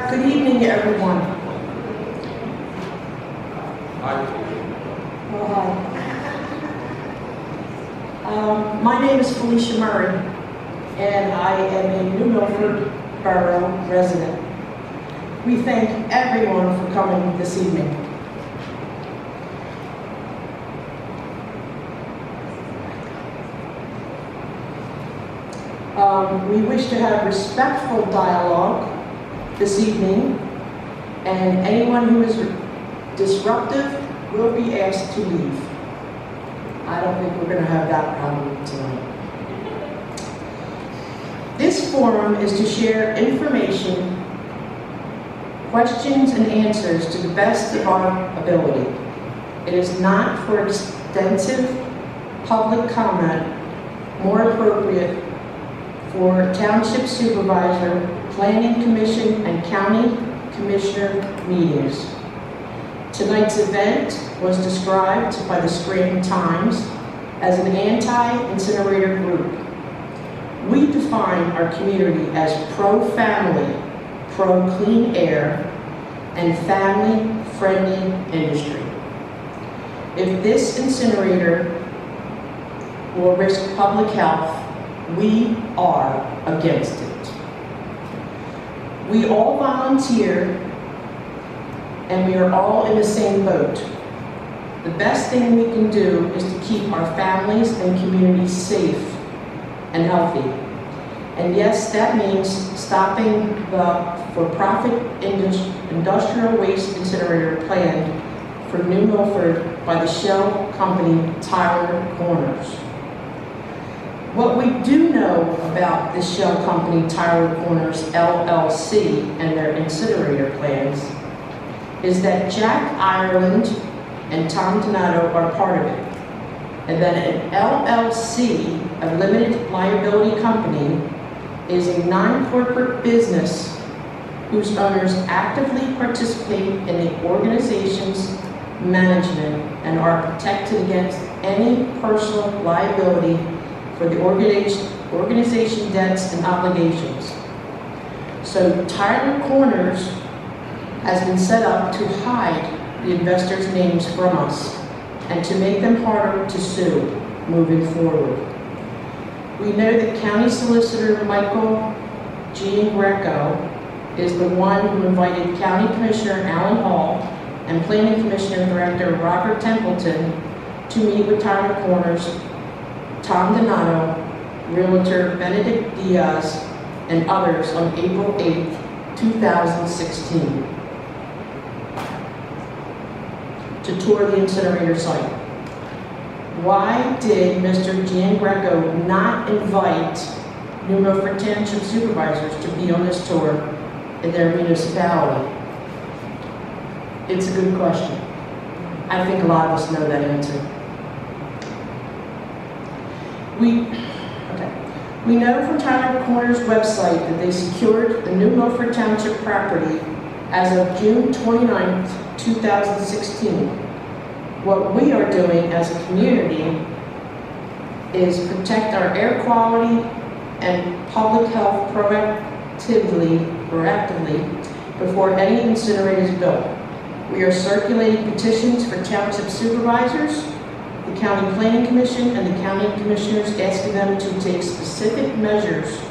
Good evening, everyone. Hi. My name is Felicia Murray, and I am a New Milford Borough resident. We thank everyone for coming this evening. We wish to have respectful dialogue this evening, and anyone who is disruptive will be asked to leave. I don't think we're going to have that problem tonight. This forum is to share information, questions, and answers to the best of our ability. It is not for extensive public comment, more appropriate for Township Supervisor, Planning Commission, and County Commissioner meetings. Tonight's event was described by the Scranton Times as an anti-incinerator group. We define our community as pro-family, pro-clean air, and family-friendly industry. If this incinerator will risk public health, we are against it. We all volunteer, and we are all in the same boat. The best thing we can do is to keep our families and communities safe and healthy. And yes, that means stopping the for-profit industrial waste incinerator planned for New Milford by the shell company Tyler Corners. What we do know about the shell company Tyler Corners LLC and their incinerator plans is that Jack Ireland and Tom Donato are part of it, and that an LLC, a limited liability company, is a non-corporate business whose owners actively participate in the organization's management and are protected against any personal liability for the organization debts and obligations. So Tyler Corners has been set up to hide the investors' names from us and to make them harder to sue moving forward. We know that County Solicitor Michael G. Greco is the one who invited County Commissioner Alan Hall and Planning Commissioner Director Robert Templeton to meet with Tyler Corners, Tom Donato, Realtor Benedict Diaz, and others on April 8th, 2016, to tour the incinerator site. Why did Mr. Jan Greco not invite New Milford Township supervisors to be on this tour in their municipality? It's a good question. I think a lot of us know that answer. We know from Tyler Corners' website that they secured the New Milford Township property as of June 29th, 2016. What we are doing as a community is protect our air quality and public health proactively before any incinerator is built. We are circulating petitions for township supervisors, the County Planning Commission, and the County Commissioners, asking them to take specific measures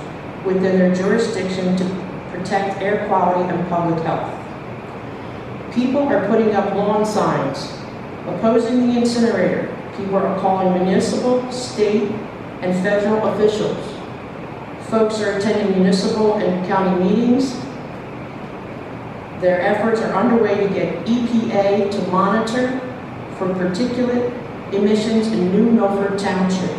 within their jurisdiction to protect air quality and public health. People are putting up lawn signs opposing the incinerator. People are calling municipal, state, and federal officials. Folks are attending municipal and county meetings. Their efforts are underway to get EPA to monitor for particulate emissions in New Milford Township.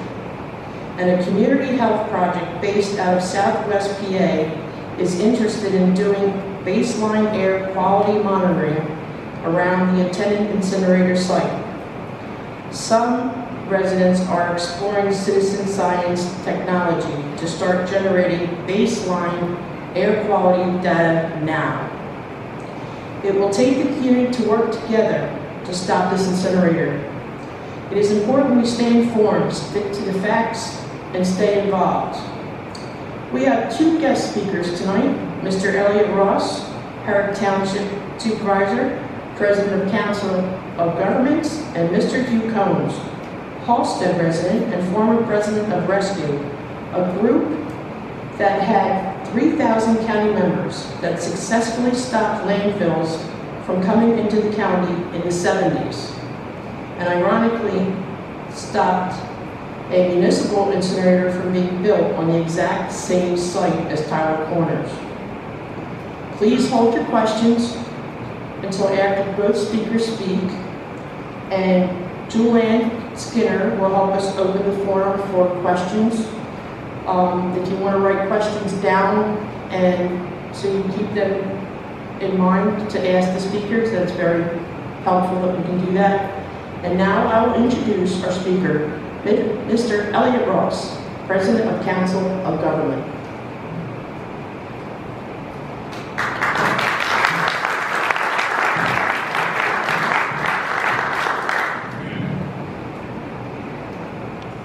And a community health project based out of Southwest PA is interested in doing baseline air quality monitoring around the intended incinerator site. Some residents are exploring citizen science technology to start generating baseline air quality data now. It will take the community to work together to stop this incinerator. It is important we stay informed, stick to the facts, and stay involved. We have two guest speakers tonight, Mr. Elliot Ross, Herrick Township Supervisor, President of Council of Governments, and Mr. Hugh Coombs, Halsted resident and former President of Rescue, a group that had 3,000 county members that successfully stopped landfills from coming into the county in the 70s, and ironically stopped a municipal incinerator from being built on the exact same site as Tyler Corners. Please hold your questions until after both speakers speak, and Julianne Skinner will help us open the forum for questions. If you want to write questions down and so you keep them in mind to ask the speakers, that's very helpful that we can do that. And now I will introduce our speaker, Mr. Elliot Ross, President of Council of Government.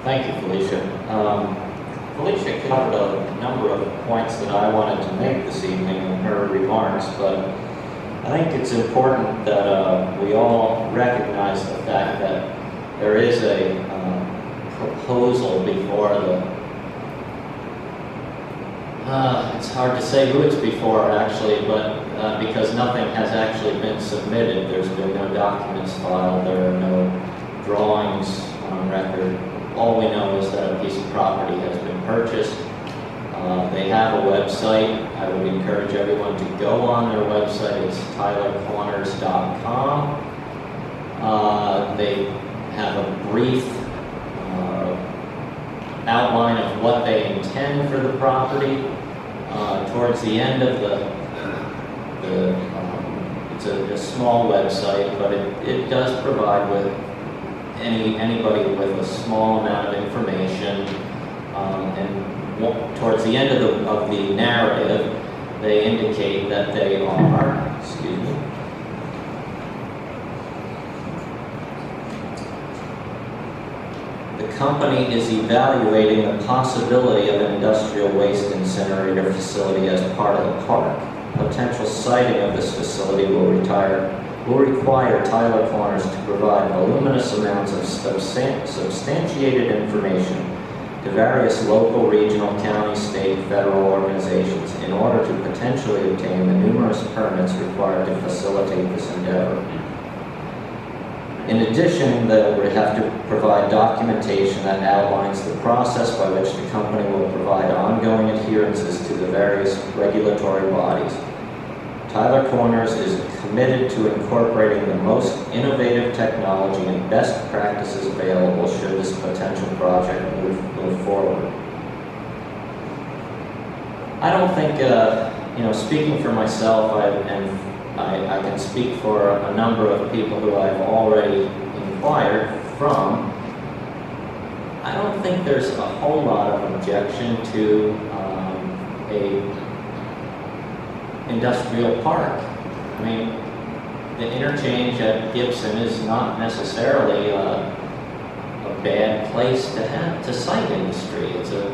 Thank you, Felicia. Felicia covered a number of points that I wanted to make this evening in her remarks, but I think it's important that we all recognize the fact that there is a proposal before it's hard to say who it's before actually, but because nothing has actually been submitted, there's been no documents filed, there are no drawings on record. All we know is that a piece of property has been purchased. They have a website. I would encourage everyone to go on their website. It's tylercorners.com. They have a brief outline of what they intend for the property. Towards the end of it's a small website, but it does provide with anybody with a small amount of information, and towards the end of the narrative, they indicate that they are, the company is evaluating the possibility of an industrial waste incinerator facility as part of the park. Potential siting of this facility will require Tyler Corners to provide voluminous amounts of substantiated information to various local, regional, county, state, federal organizations in order to potentially obtain the numerous permits required to facilitate this endeavor. In addition, they would have to provide documentation that outlines the process by which the company will provide ongoing adherences to the various regulatory bodies. Tyler Corners is committed to incorporating the most innovative technology and best practices available should this potential project move forward. I don't think, speaking for myself, I can speak for a number of people who I've already inquired from. I don't think there's a whole lot of objection to a industrial park. I mean, the interchange at Gibson is not necessarily a bad place to site industry. It's a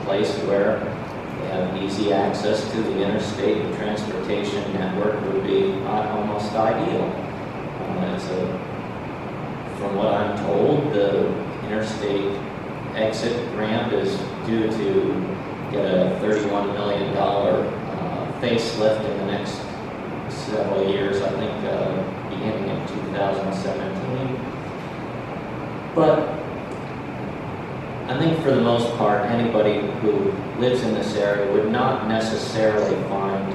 place where they have easy access to the interstate. The transportation network would be almost ideal. From what I'm told, the interstate exit ramp is due to get a $31 million facelift in the next several years, I think beginning in 2017. But I think for the most part, anybody who lives in this area would not necessarily find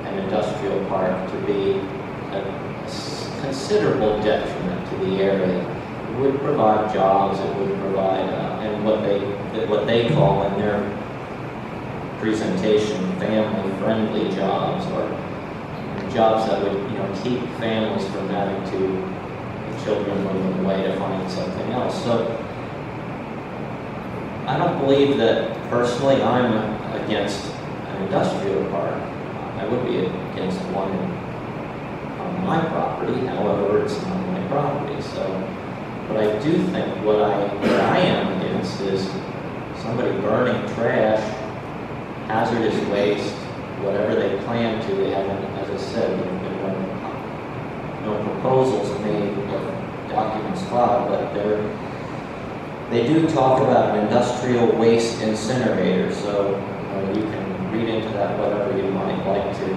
an industrial park to be a considerable detriment to the area. It would provide jobs, it would provide, and what they call in their presentation, family-friendly jobs, or jobs that would, keep families from having to children moving away to find something else. So I don't believe that personally I'm against an industrial park. I would be against one on my property. However, it's not my property. So, but I do think what I am against is somebody burning trash, hazardous waste, whatever they plan to, they haven't, as I said, there have been no proposals made or documents filed, but they do talk about an industrial waste incinerator, so you can read into that whatever you might like to.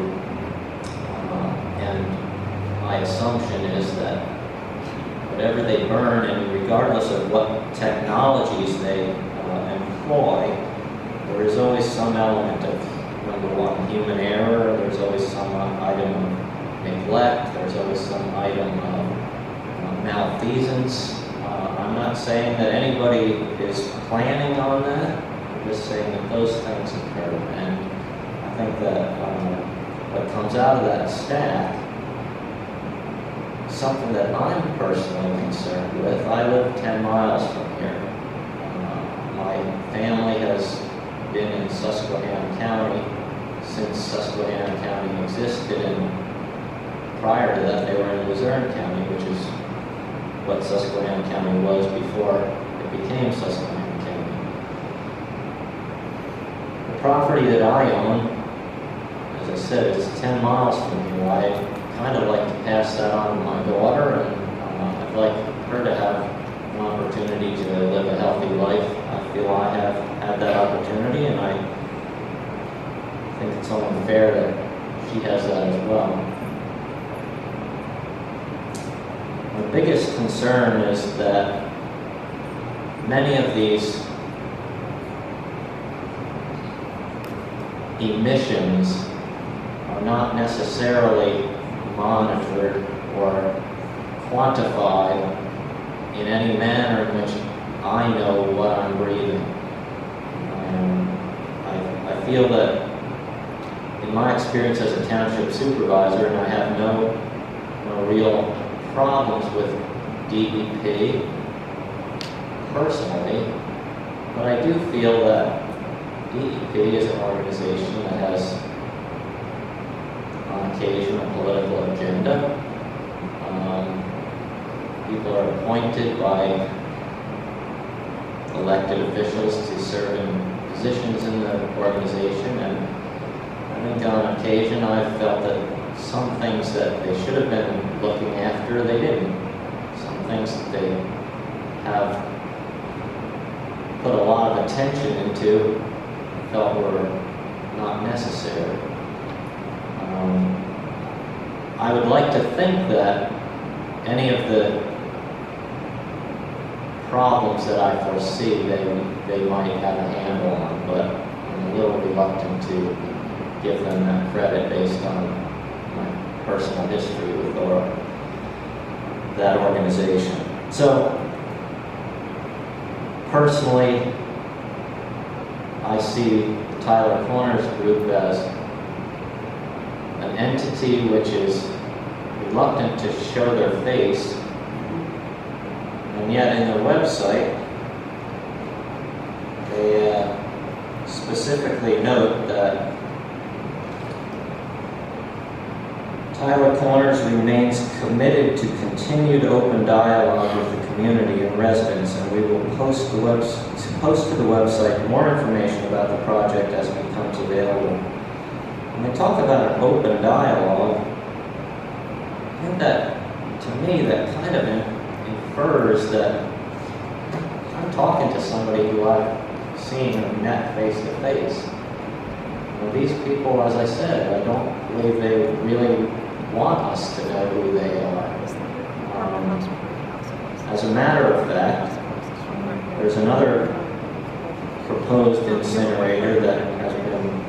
And my assumption is that whatever they burn, and regardless of what technologies they employ, there is always some element of, number one, human error, there's always some item of neglect, there's always some item of malfeasance. I'm not saying that anybody is planning on that, I'm just saying that those things occur. And I think that what comes out of that stack, something that I'm personally concerned with. I live 10 miles from here. My family has been in Susquehanna County since Susquehanna County existed, and prior to that they were in Luzerne County, which is what Susquehanna County was before it became Susquehanna County. The property that I own, as I said, it's 10 miles from here. I kind of like to pass that on to my daughter, and I'd like her to have an opportunity to live a healthy life. I feel I have had that opportunity, and I think it's only fair that she has that as well. My biggest concern is that many of these emissions are not necessarily monitored or quantified in any manner in which I know what I'm breathing. I feel that in my experience as a township supervisor, and I have no real problems with DEP personally, but I do feel that DEP is an organization that has on occasion a political agenda. People are appointed by elected officials to serve in positions in the organization, and I think on occasion I've felt that some things that they should have been looking after, they didn't. Some things that they have put a lot of attention into, felt were not necessary. I would like to think that any of the problems that I foresee, they might have a handle on, but I'm a little reluctant to give them that credit based on my personal history with that organization. So, personally, I see the Tyler Corners Group as an entity which is reluctant to show their face, and yet in their website, they specifically note that Tyler Corners remains committed to continued open dialogue with the community and residents, and we will post to the website more information about the project as it becomes available. When they talk about an open dialogue, I think that, to me, that kind of infers that I'm talking to somebody who I've seen and met face to face. These people, as I said, I don't believe they really want us to know who they are. As a matter of fact, there's another proposed incinerator that has been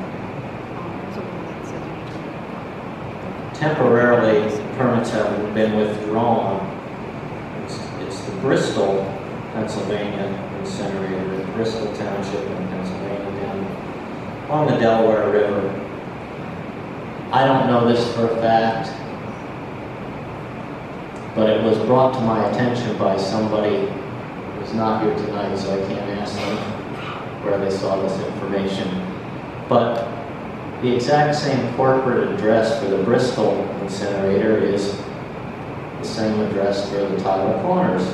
temporarily, permits have been withdrawn. It's the Bristol, Pennsylvania incinerator, Bristol Township in Pennsylvania, down along the Delaware River. I don't know this for a fact, but it was brought to my attention by somebody who's not here tonight, so I can't ask them where they saw this information. But the exact same corporate address for the Bristol incinerator is the same address for the Tyler Corners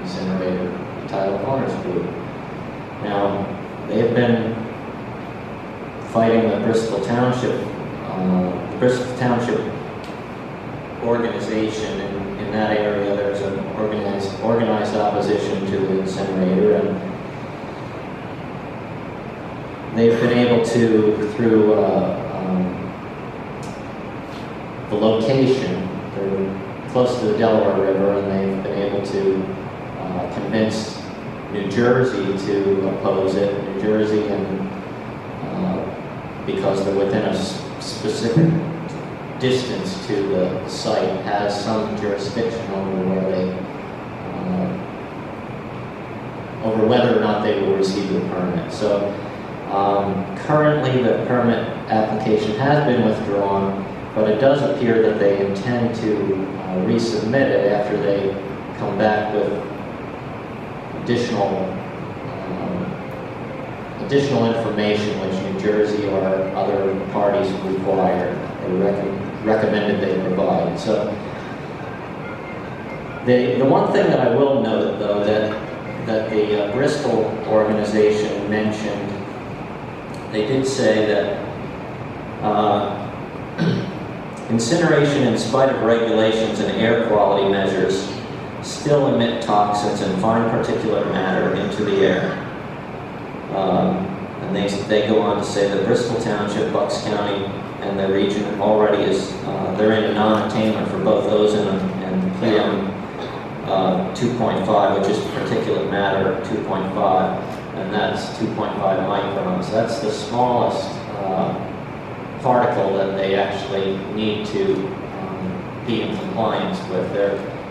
incinerator, the Tyler Corners Group. Now, they have been fighting the Bristol Township organization in that area. There's an organized opposition to the incinerator, and they've been able to, through the location, they're close to the Delaware River, and they've been able to convince New Jersey to oppose it. New Jersey, and because they're within a specific distance to the site, has some jurisdiction over where they, over whether or not they will receive the permit. So currently the permit application has been withdrawn, but it does appear that they intend to resubmit it after they come back with additional information which New Jersey or other parties require or recommended they provide. So the one thing that I will note, though, that the Bristol organization mentioned, they did say that incineration, in spite of regulations and air quality measures, still emit toxins and fine particulate matter into the air. And they go on to say that Bristol Township, Bucks County, and the region already is, they're in a non-attainment for both ozone and PM 2.5, which is particulate matter 2.5, and that's 2.5 microns. That's the smallest particle that they actually need to be in compliance with.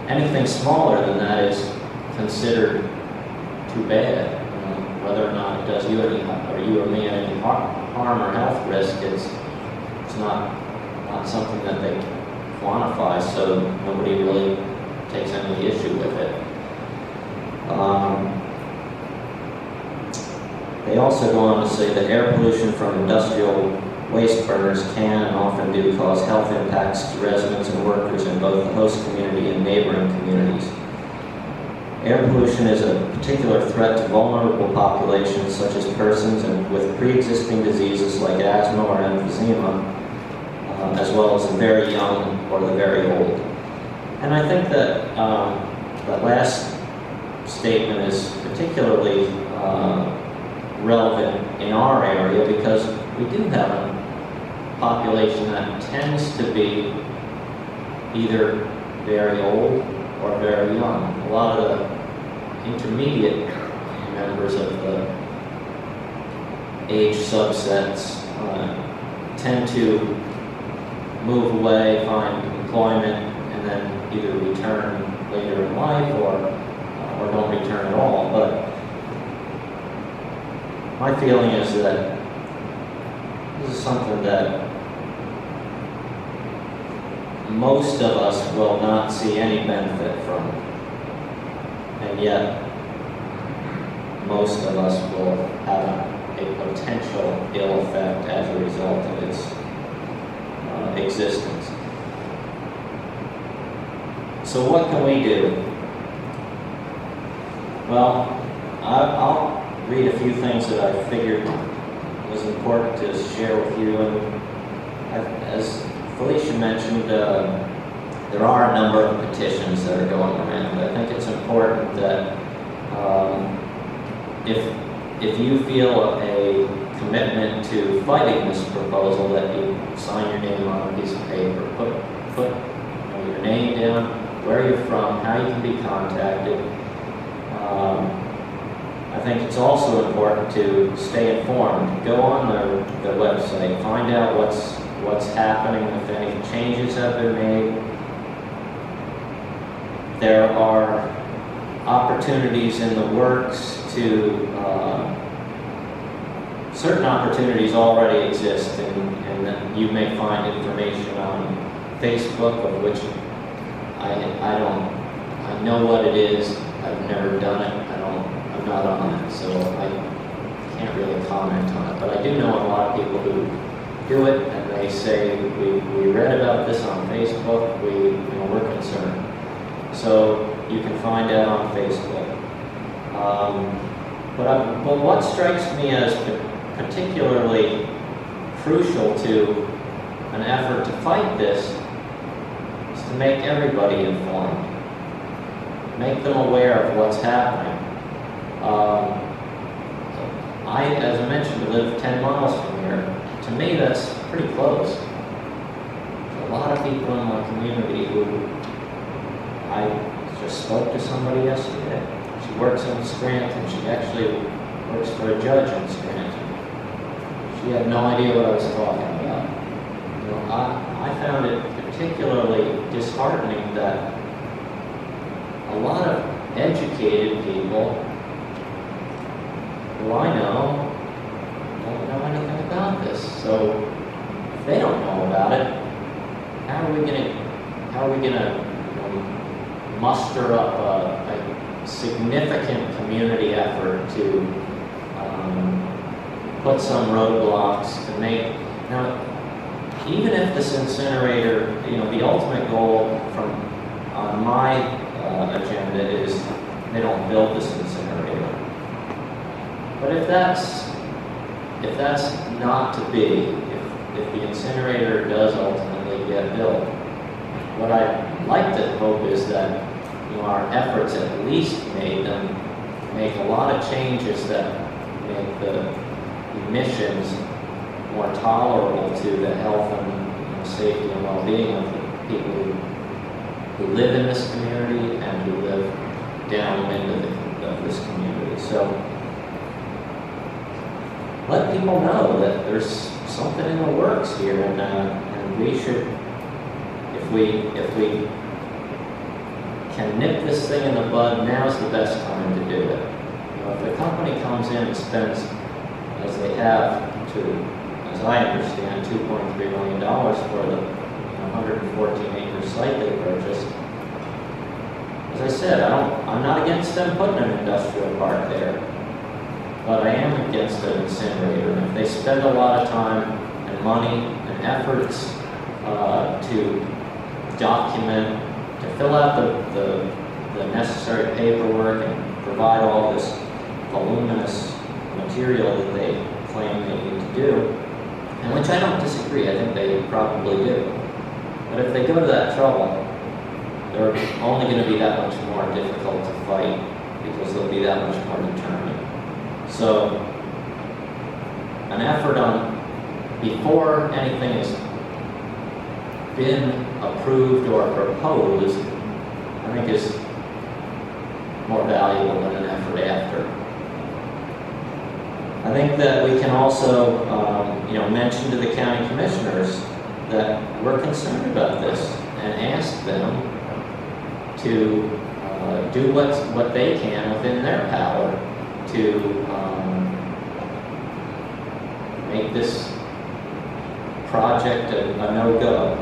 Anything smaller than that is considered too bad. Whether or not it does you or me any harm or health risk, it's not something that they quantify, so nobody really takes any issue with it. They also go on to say that air pollution from industrial waste burners can and often do cause health impacts to residents and workers in both the host community and neighboring communities. Air pollution is a particular threat to vulnerable populations such as persons with pre-existing diseases like asthma or emphysema, as well as the very young or the very old. And I think that that last statement is particularly relevant in our area because we do have a population that tends to be either very old or very young. A lot of the intermediate members of the age subsets tend to move away, find employment, and then either return later in life or don't return at all. But my feeling is that this is something that most of us will not see any benefit from, and yet most of us will have a potential ill effect as a result of its existence. So what can we do? Well, I'll read a few things that I figured was important to share with you. And as Felicia mentioned, there are a number of petitions that are going around. I think it's important that if you feel a commitment to fighting this proposal, that you sign your name on a piece of paper, put your name down, where you're from, how you can be contacted. I think it's also important to stay informed. Go on the website, find out what's happening, if any changes have been made. There are opportunities in the works to, certain opportunities already exist, and that you may find information on Facebook, of which I know what it is. I've never done it. I'm not on it, so I can't really comment on it. But I do know a lot of people who do it, and they say, we read about this on Facebook, we're concerned. So you can find out on Facebook. But what strikes me as particularly crucial to an effort to fight this is to make everybody informed. Make them aware of what's happening. As I mentioned, live 10 miles from here. To me, that's pretty close. There's a lot of people in my community who I just spoke to somebody yesterday. She works in Scranton. She actually works for a judge in Scranton. She had no idea what I was talking about. You know, I found it particularly disheartening that a lot of educated people who I know don't know anything about this. So if they don't know about it, how are we gonna muster up a significant community effort to put some roadblocks to make, now, even if this incinerator, the ultimate goal from on my agenda is they don't build this incinerator. But if that's not to be, if the incinerator does ultimately get built, what I'd like to hope is that our efforts at least make a lot of changes that make the emissions more tolerable to the health and safety and well-being of the people who live in this community and who live downwind of this community. So let people know that there's something in the works here, and we should, if we can nip this thing in the bud, now's the best time to do it. If the company comes in and spends, as they have as I understand, $2.3 million for the 114-acre site they purchased. As I said, I'm not against them putting an industrial park there, but I am against an incinerator. And if they spend a lot of time and money and efforts to document, to fill out the necessary paperwork and provide all this voluminous material that they claim they need to do, and which I don't disagree, I think they probably do. But if they go to that trouble, they're only going to be that much more difficult to fight because they'll be that much more determined. So, an effort before anything has been approved or proposed, I think is more valuable than an effort after. I think that we can also, mention to the county commissioners that we're concerned about this and ask them to do what they can within their power to make this project a no-go.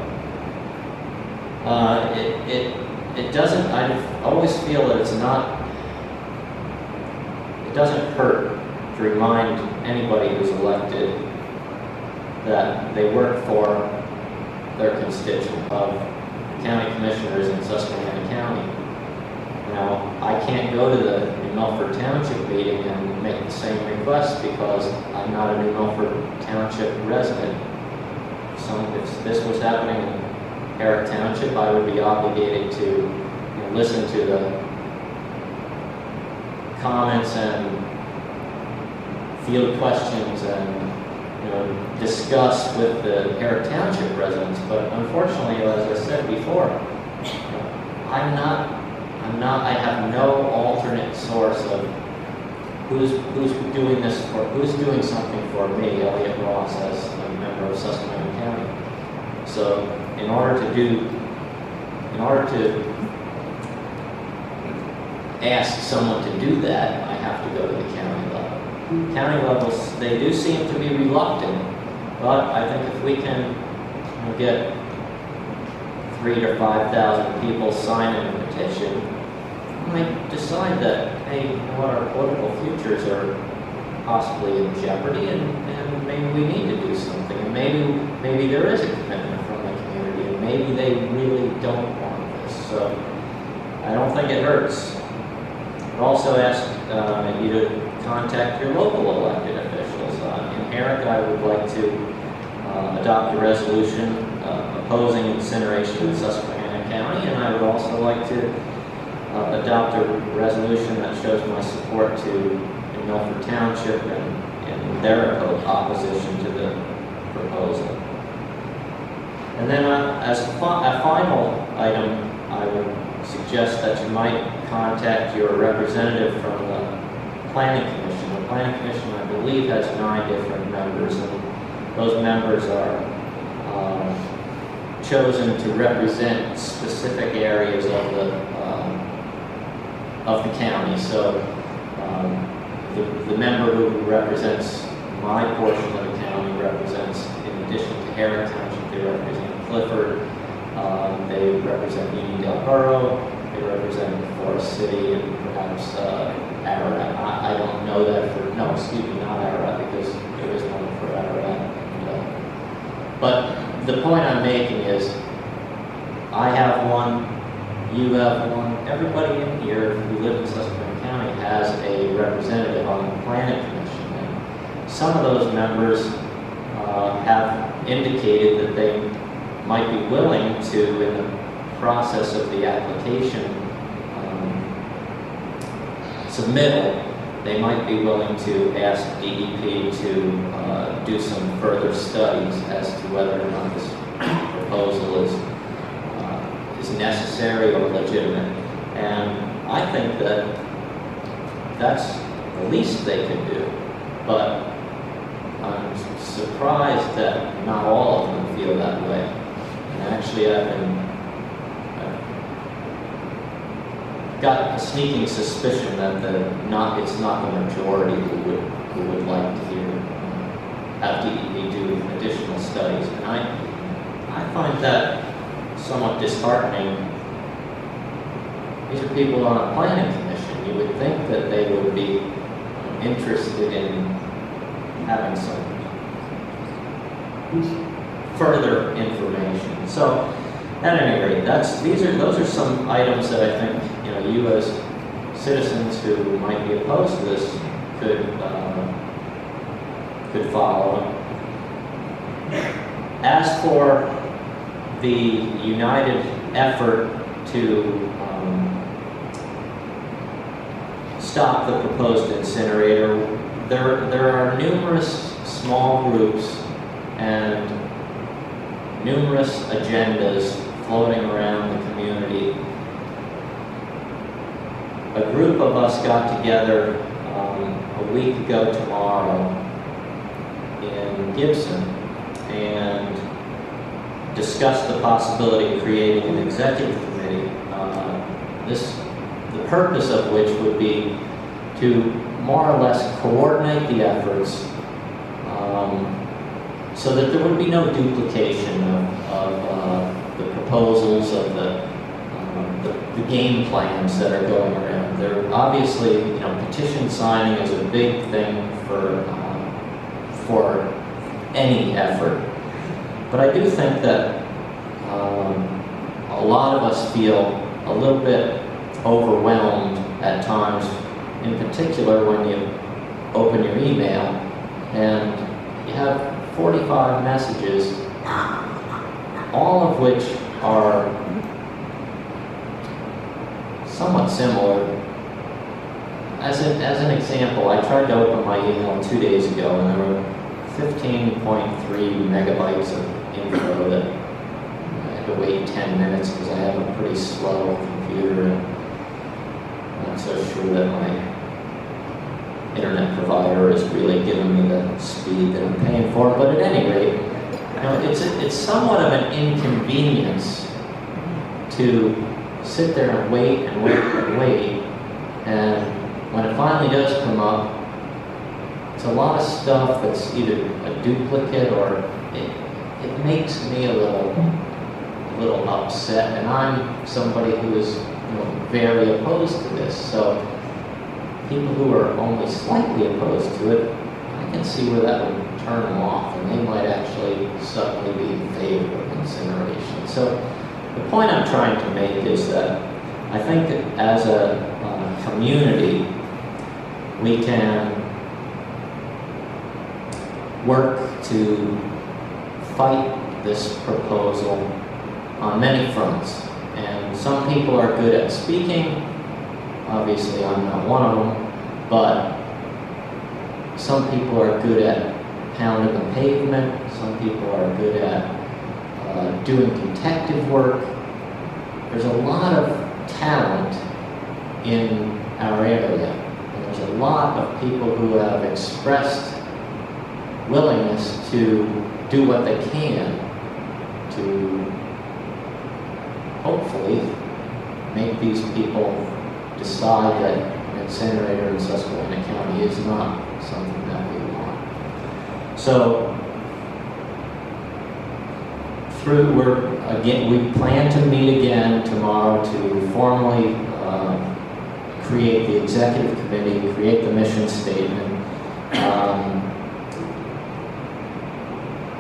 It doesn't, I always feel that it doesn't hurt to remind anybody who's elected that they work for their constituent of county commissioners in Susquehanna County. Now, I can't go to the New Milford Township meeting and make the same request because I'm not a New Milford Township resident. If this was happening in Herrick Township, I would be obligated to listen to the comments and field questions and discuss with the Herrick Township residents. But unfortunately, as I said before, I have no alternate source of who's doing this for, who's doing something for me, Elliot Ross, as a member of Susquehanna County. So in order to ask someone to do that, I have to go to the county level. County levels, they do seem to be reluctant, but I think if we can get 3,000 to 5,000 people signing a petition, we might decide that, hey, our political futures are possibly in jeopardy, and maybe we need to do something. And maybe there is a commitment from the community, and maybe they really don't want this. So I don't think it hurts. I'd also ask you to contact your local elected officials. In Herrick, I would like to adopt a resolution opposing incineration in Susquehanna County, and I would also like to adopt a resolution that shows my support to in Milford Township and their opposition to the proposal. And then as a final item, I would suggest that you might contact your representative from the Planning Commission. The Planning Commission, I believe, has 9 different members, and those members are chosen to represent specific areas of the county. So the member who represents my portion of the county represents, in addition to Herrick Township, they represent Clifford, they represent Unionville Borough, they represent Forest City, and perhaps Ararat. I don't know that for, no, excuse me, not Ararat, because there is one for Ararat. But the point I'm making is, I have one, you have one, everybody in here who lives in Susquehanna County has a representative on the Planning Commission. And some of those members have indicated that they might be willing to, in the process of the application submittal, they might be willing to ask DEP to do some further studies as to whether or not this proposal is necessary or legitimate. And I think that that's the least they can do. But I'm surprised that not all of them feel that way. And actually, I've got a sneaking suspicion that it's not the majority who would like to hear have DEP do additional studies. And I find that somewhat disheartening. These are people on a planning commission. You would think that they would be interested in having some further information. So, at any rate, those are some items that I think you as citizens who might be opposed to this could follow. As for the united effort to stop the proposed incinerator, there are numerous small groups and numerous agendas floating around the community. A group of us got together a week ago tomorrow in Gibson and discussed the possibility of creating an executive committee. The purpose of which would be to more or less coordinate the efforts so that there would be no duplication of the proposals, of the game plans that are going around. There obviously, petition signing is a big thing for any effort. But I do think that a lot of us feel a little bit overwhelmed at times, in particular when you open your email and you have 45 messages, all of which are somewhat similar. As an example, I tried to open my email 2 days ago and there were 15.3 megabytes of info that I had to wait 10 minutes because I have a pretty slow computer and I'm not so sure that my internet provider is really giving me the speed that I'm paying for. But at any rate, it's somewhat of an inconvenience to sit there and wait and wait and wait, and when it finally does come up, it's a lot of stuff that's either a duplicate or it makes me a little upset, and I'm somebody who is very opposed to this. So people who are only slightly opposed to it, I can see where that would turn them off, and they might actually suddenly be in favor of incineration. So the point I'm trying to make is that I think that as a community, we can work to fight this proposal on many fronts. And some people are good at speaking. Obviously, I'm not one of them. But some people are good at pounding the pavement. Some people are good at doing detective work. There's a lot of talent in our area. And there's a lot of people who have expressed willingness to do what they can to hopefully make these people decide that an incinerator in Susquehanna County is not something that we want. So, we plan to meet again tomorrow to formally create the executive committee, create the mission statement,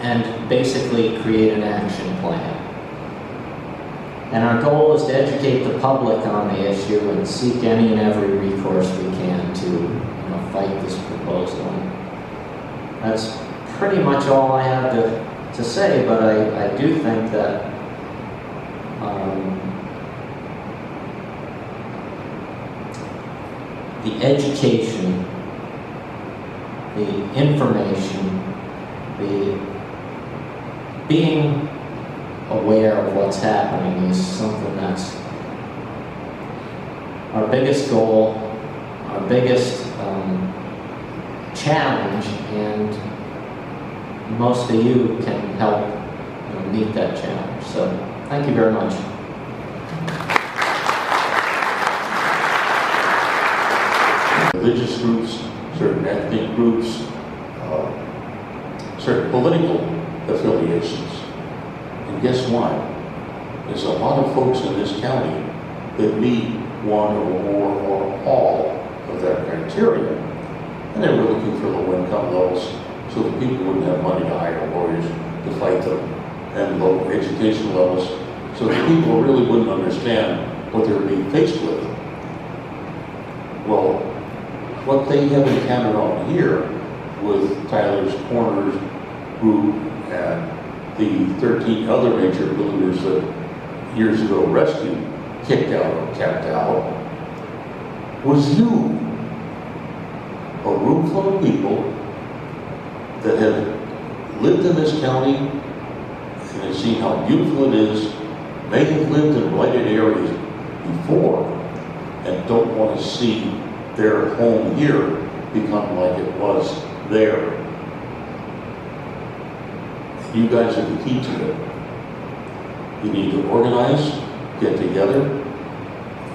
and basically create an action plan. And our goal is to educate the public on the issue and seek any and every recourse we can to fight this proposal. And that's pretty much all I have to say, but I do think that the education, the information, the being aware of what's happening is something that's our biggest goal, our biggest challenge, and most of you can help meet that challenge. So thank you very much. Religious groups, certain ethnic groups, certain political affiliations. And guess what? There's a lot of folks in this county that meet one or more or all of that criteria. And they were looking for low income levels so that people wouldn't have money to hire lawyers to fight them, and low education levels so that people really wouldn't understand what they were being faced with. Well, what they have encountered on here with Tyler's Corners group and the 13 other major builders that years ago rescued, kicked out or kept out, was you. A room full of people that have lived in this county and have seen how beautiful it is, may have lived in blighted areas before, and don't want to see their home here become like it was there. You guys are the key to it. You need to organize, get together,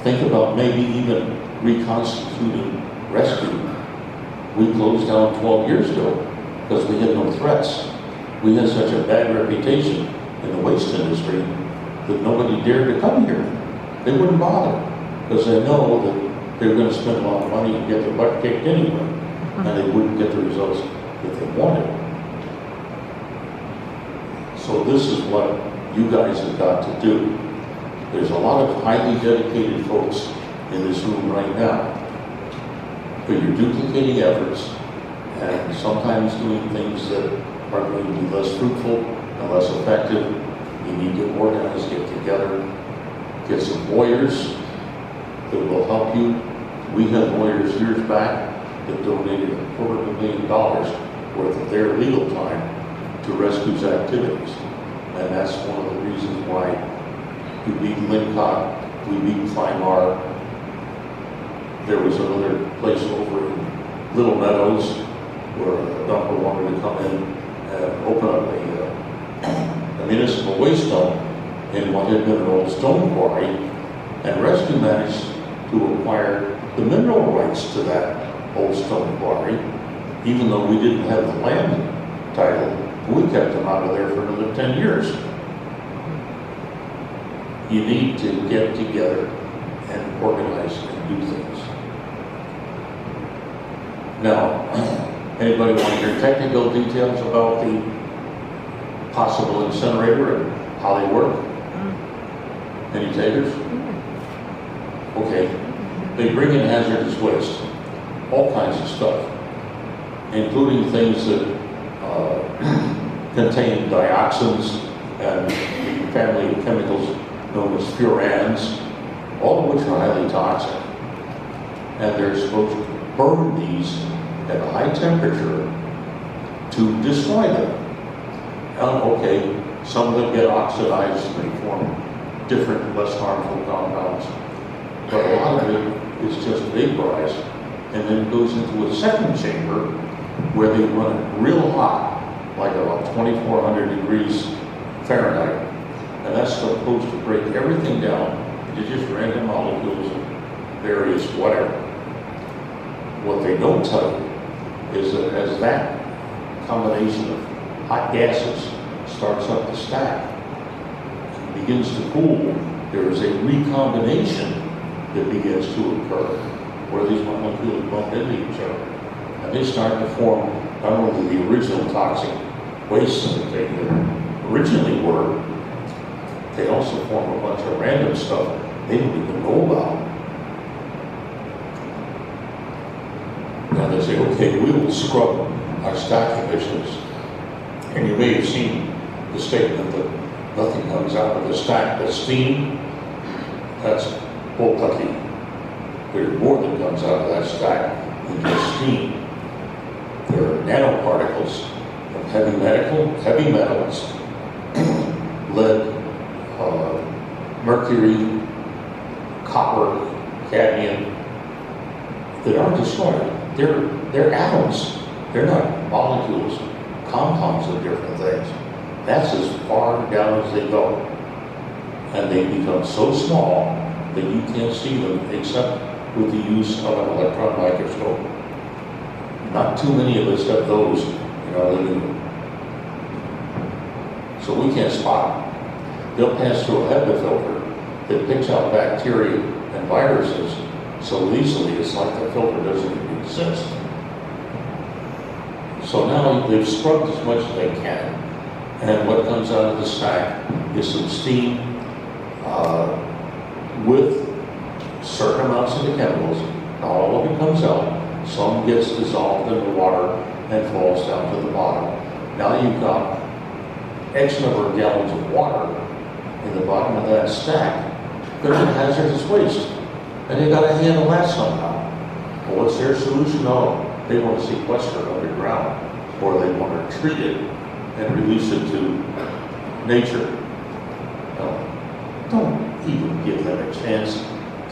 think about maybe even reconstituting rescue. We closed down 12 years ago because we had no threats. We had such a bad reputation in the waste industry that nobody dared to come here. They wouldn't bother because they know that they were going to spend a lot of money and get their butt kicked anyway, and they wouldn't get the results that they wanted. So this is what you guys have got to do. There's a lot of highly dedicated folks in this room right now, but you're duplicating efforts and sometimes doing things that are going to be less fruitful and less effective. You need to organize, get together, get some lawyers that will help you. We had lawyers years back that donated $250,000 worth of their legal time to rescue's activities. And that's one of the reasons why we beat Lincock, we beat Kleinmar. There was another place over in Little Meadows where a dumper wanted to come in and open up a municipal waste dump in what had been an old stone quarry, and rescue managed to acquire the mineral rights to that old stone quarry, even though we didn't have the land title. We kept them out of there for another 10 years. You need to get together and organize and do things. Now, anybody want to hear technical details about the possible incinerator and how they work? Any takers? Okay. They bring in hazardous waste, all kinds of stuff, including things that contain dioxins and the family of chemicals known as furans, all of which are highly toxic. And they're supposed to burn these at a high temperature to destroy them. Okay, some of them get oxidized and they form different, less harmful compounds. But a lot of it is just vaporized and then goes into a second chamber where they run it real hot, like about 2,400 degrees Fahrenheit. And that's supposed to break everything down into just random molecules of various whatever. What they don't tell you is that as that combination of hot gases starts up the stack and begins to cool, there is a recombination that begins to occur where these molecules bump into each other. And they start to form not only the original toxic wastes that they originally were, they also form a bunch of random stuff they don't even know about. Now they say, okay, we will scrub our stack emissions. And you may have seen the statement that nothing comes out of the stack but steam. That's bullpucky. There's more that comes out of that stack than just steam. There are nanoparticles of heavy metals, lead, mercury, copper, cadmium, that aren't destroyed. They're atoms. They're not molecules, compounds of different things. That's as far down as they go. And they become so small that you can't see them except with the use of an electron microscope. Not too many of us have those in our living room. So we can't spot them. They'll pass through a HEPA filter that picks out bacteria and viruses so easily it's like the filter doesn't even exist. So now they've scrubbed as much as they can. And what comes out of the stack is some steam with certain amounts of the chemicals. Not all of it comes out. Some gets dissolved in the water and falls down to the bottom. Now you've got X number of gallons of water in the bottom of that stack. There's a hazardous waste. And they've got to handle that somehow. Well, what's their solution? Oh, they want to sequester it underground, or they want to treat it and release it to nature. No, don't even give them a chance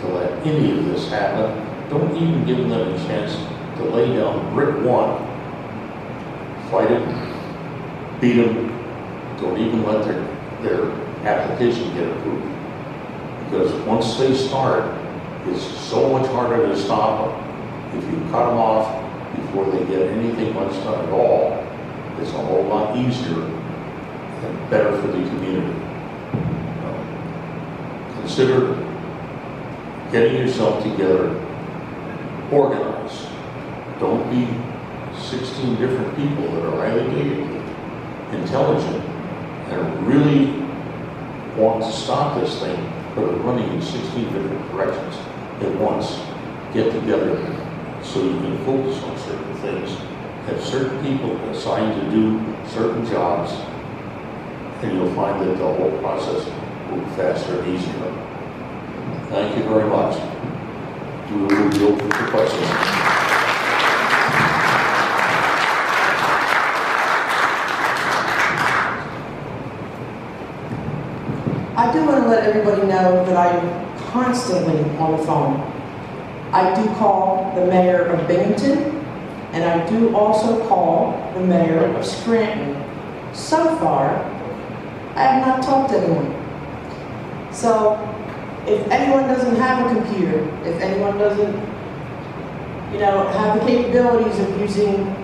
to let any of this happen. Don't even give them a chance to lay down brick one. Fight it, beat them. Don't even let their application get approved. Because once they start, it's so much harder to stop them. If you cut them off before they get anything much done at all, it's a whole lot easier and better for the community. Consider getting yourself together, organize. Don't be 16 different people that are highly educated, intelligent, and really want to stop this thing, but are running in 16 different directions at once. Get together so you can focus on certain things, have certain people assigned to do certain jobs, and you'll find that the whole process will be faster and easier. Thank you very much. We will be open for questions. I do want to let everybody know that I am constantly on the phone. I do call the mayor of Binghamton, and I do also call the mayor of Scranton. So far, I have not talked to anyone. So, if anyone doesn't have a computer, if anyone doesn't, have the capabilities of using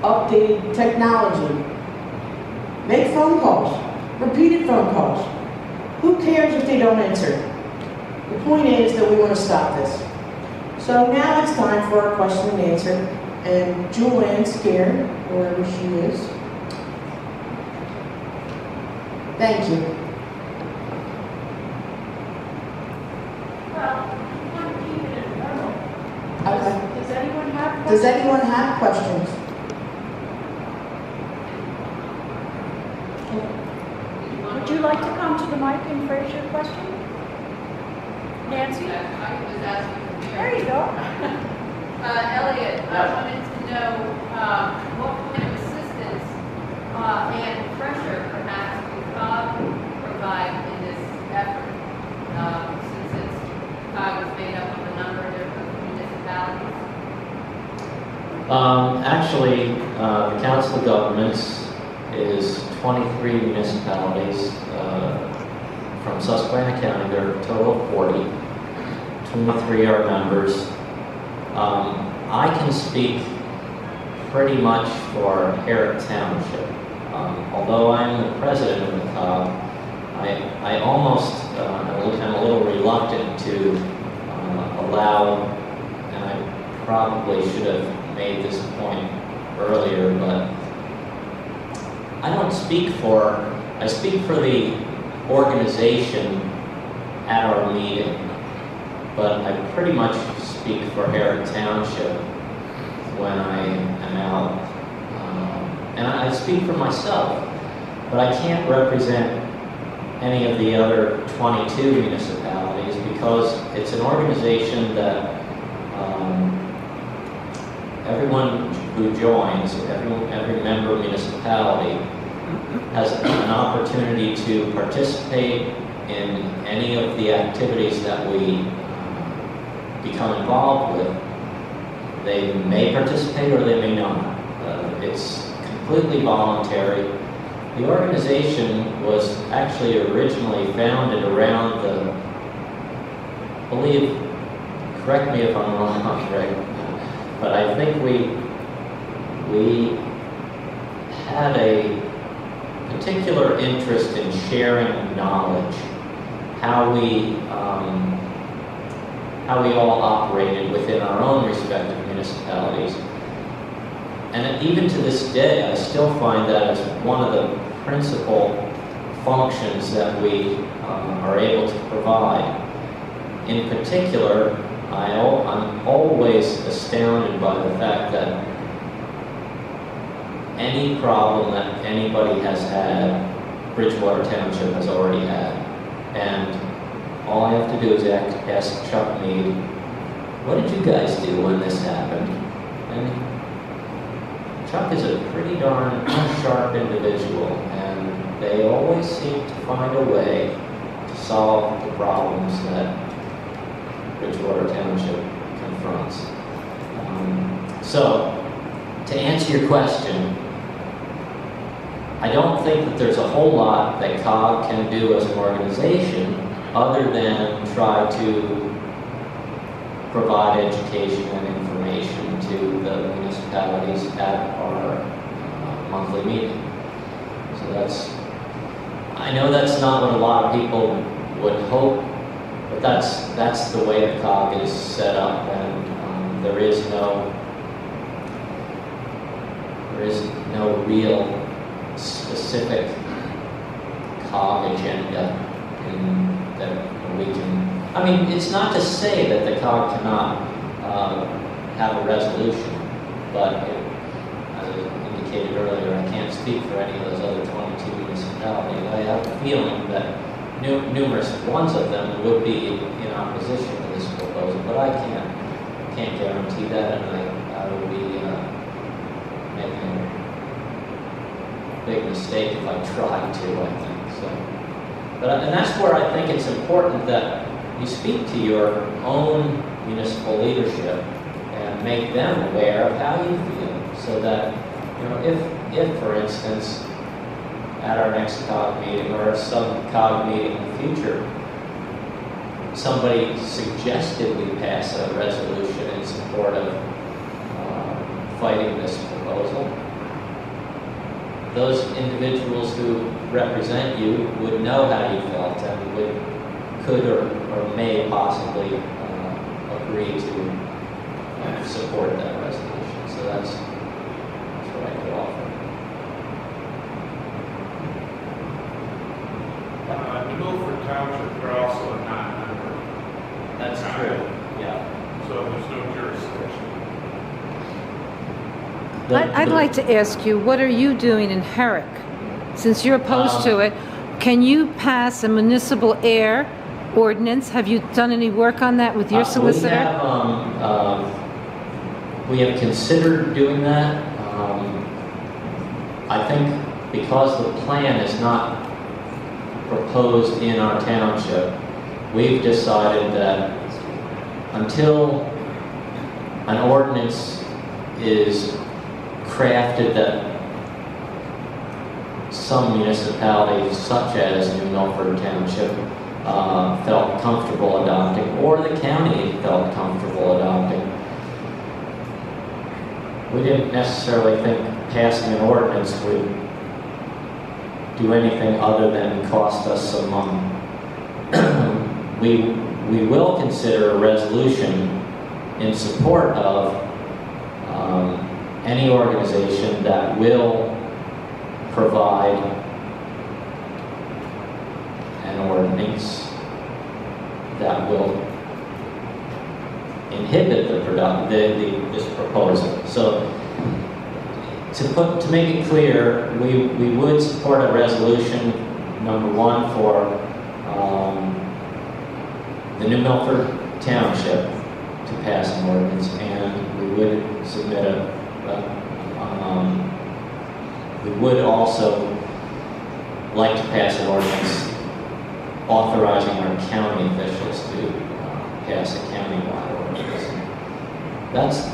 updated technology, make phone calls, repeated phone calls. Who cares if they don't answer? The point is that we want to stop this. So now it's time for our question and answer. And Julianne's scared, wherever she is. Thank you. Well, we want to keep it informal. Okay. Does anyone have questions? Does anyone have questions? rephrase your question? Nancy? I was asking from There here. you go. Elliot, I wanted to know what kind of assistance and pressure perhaps could COG provide in this effort, since COG is made up of a number of different municipalities. Actually, the Council of Governments is 23 municipalities from Susquehanna County. There are a total of 40. 23 are members. I can speak pretty much for Herrick Township. Although I'm the president of the COG, I almost am a little reluctant to allow, and I probably should have made this point earlier, but I don't speak for, I speak for the organization at our meeting, but I pretty much speak for Herrick Township when I am out. And I speak for myself, but I can't represent any of the other 22 municipalities because it's an organization that everyone who joins, every member municipality has an opportunity to participate in any of the activities that we become involved with. They may participate or they may not. It's completely voluntary. The organization was actually originally founded around the, I believe, correct me if I'm wrong, Greg, but I think we had a particular interest in sharing knowledge, how we all operated within our own respective municipalities. And even to this day, I still find that as one of the principal functions that we are able to provide. In particular, I'm always astounded by the fact that any problem that anybody has had, Bridgewater Township has already had. And all I have to do is ask Chuck Mead, what did you guys do when this happened? And Chuck is a pretty darn sharp individual, and they always seem to find a way to solve the problems that Bridgewater Township confronts. So, to answer your question, I don't think that there's a whole lot that COG can do as an organization other than try to provide education and information to the municipalities at our monthly meeting. So I know that's not what a lot of people would hope, but that's the way the COG is set up, and there is no real specific COG agenda that we can. I mean, it's not to say that the COG cannot have a resolution, but as I indicated earlier, I can't speak for any of those other 22 municipalities. I have a feeling that numerous ones of them would be in opposition to this proposal, but I can't guarantee that, and I would be making a big mistake if I tried to, I think. So, and that's where I think it's important that you speak to your own municipal leadership and make them aware of how you feel, so that, if for instance, at our next COG meeting or some COG meeting in the future, somebody suggested we pass a resolution in support of fighting this proposal, those individuals who represent you would know how you felt and could or may possibly agree to support that resolution. So that's what I could offer. In Milford Township, they're also a non-member. That's true, yeah. So there's no jurisdiction. I'd like to ask you, what are you doing in Herrick? Since you're opposed to it, can you pass a municipal air ordinance? Have you done any work on that with your solicitor? We have considered doing that. I think because the plan is not proposed in our township, we've decided that until an ordinance is crafted that some municipalities, such as New Milford Township, felt comfortable adopting, or the county felt comfortable adopting, we didn't necessarily think passing an ordinance would do anything other than cost us some money. We will consider a resolution in support of any organization that will provide an ordinance that will inhibit this proposal. So to make it clear, we would support a resolution, number one, for the New Milford Township to pass an ordinance, and we would submit we would also like to pass an ordinance authorizing our county officials to pass a county-wide ordinance.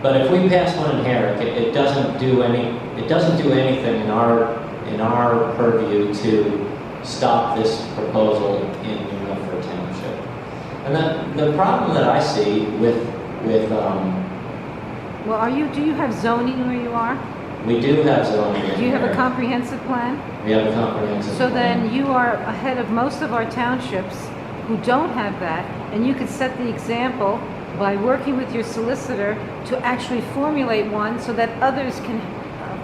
But if we pass one in Herrick, it doesn't do anything in our purview to stop this proposal in New Milford Township. And the problem that I see with Well, do you have zoning where you are? we do have zoning. Do you have a comprehensive plan? We have a comprehensive So plan. then you are ahead of most of our townships who don't have that, and you could set the example by working with your solicitor to actually formulate one so that others can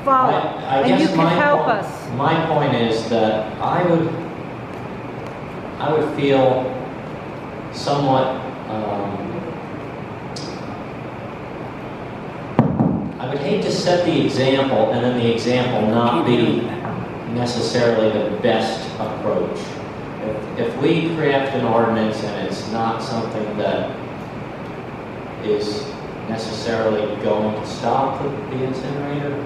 follow. I And you guess can help point, us. My point is that I would feel somewhat. I would hate to set the example and then the example not be necessarily the best approach. If we craft an ordinance and it's not something that is necessarily going to stop the incinerator,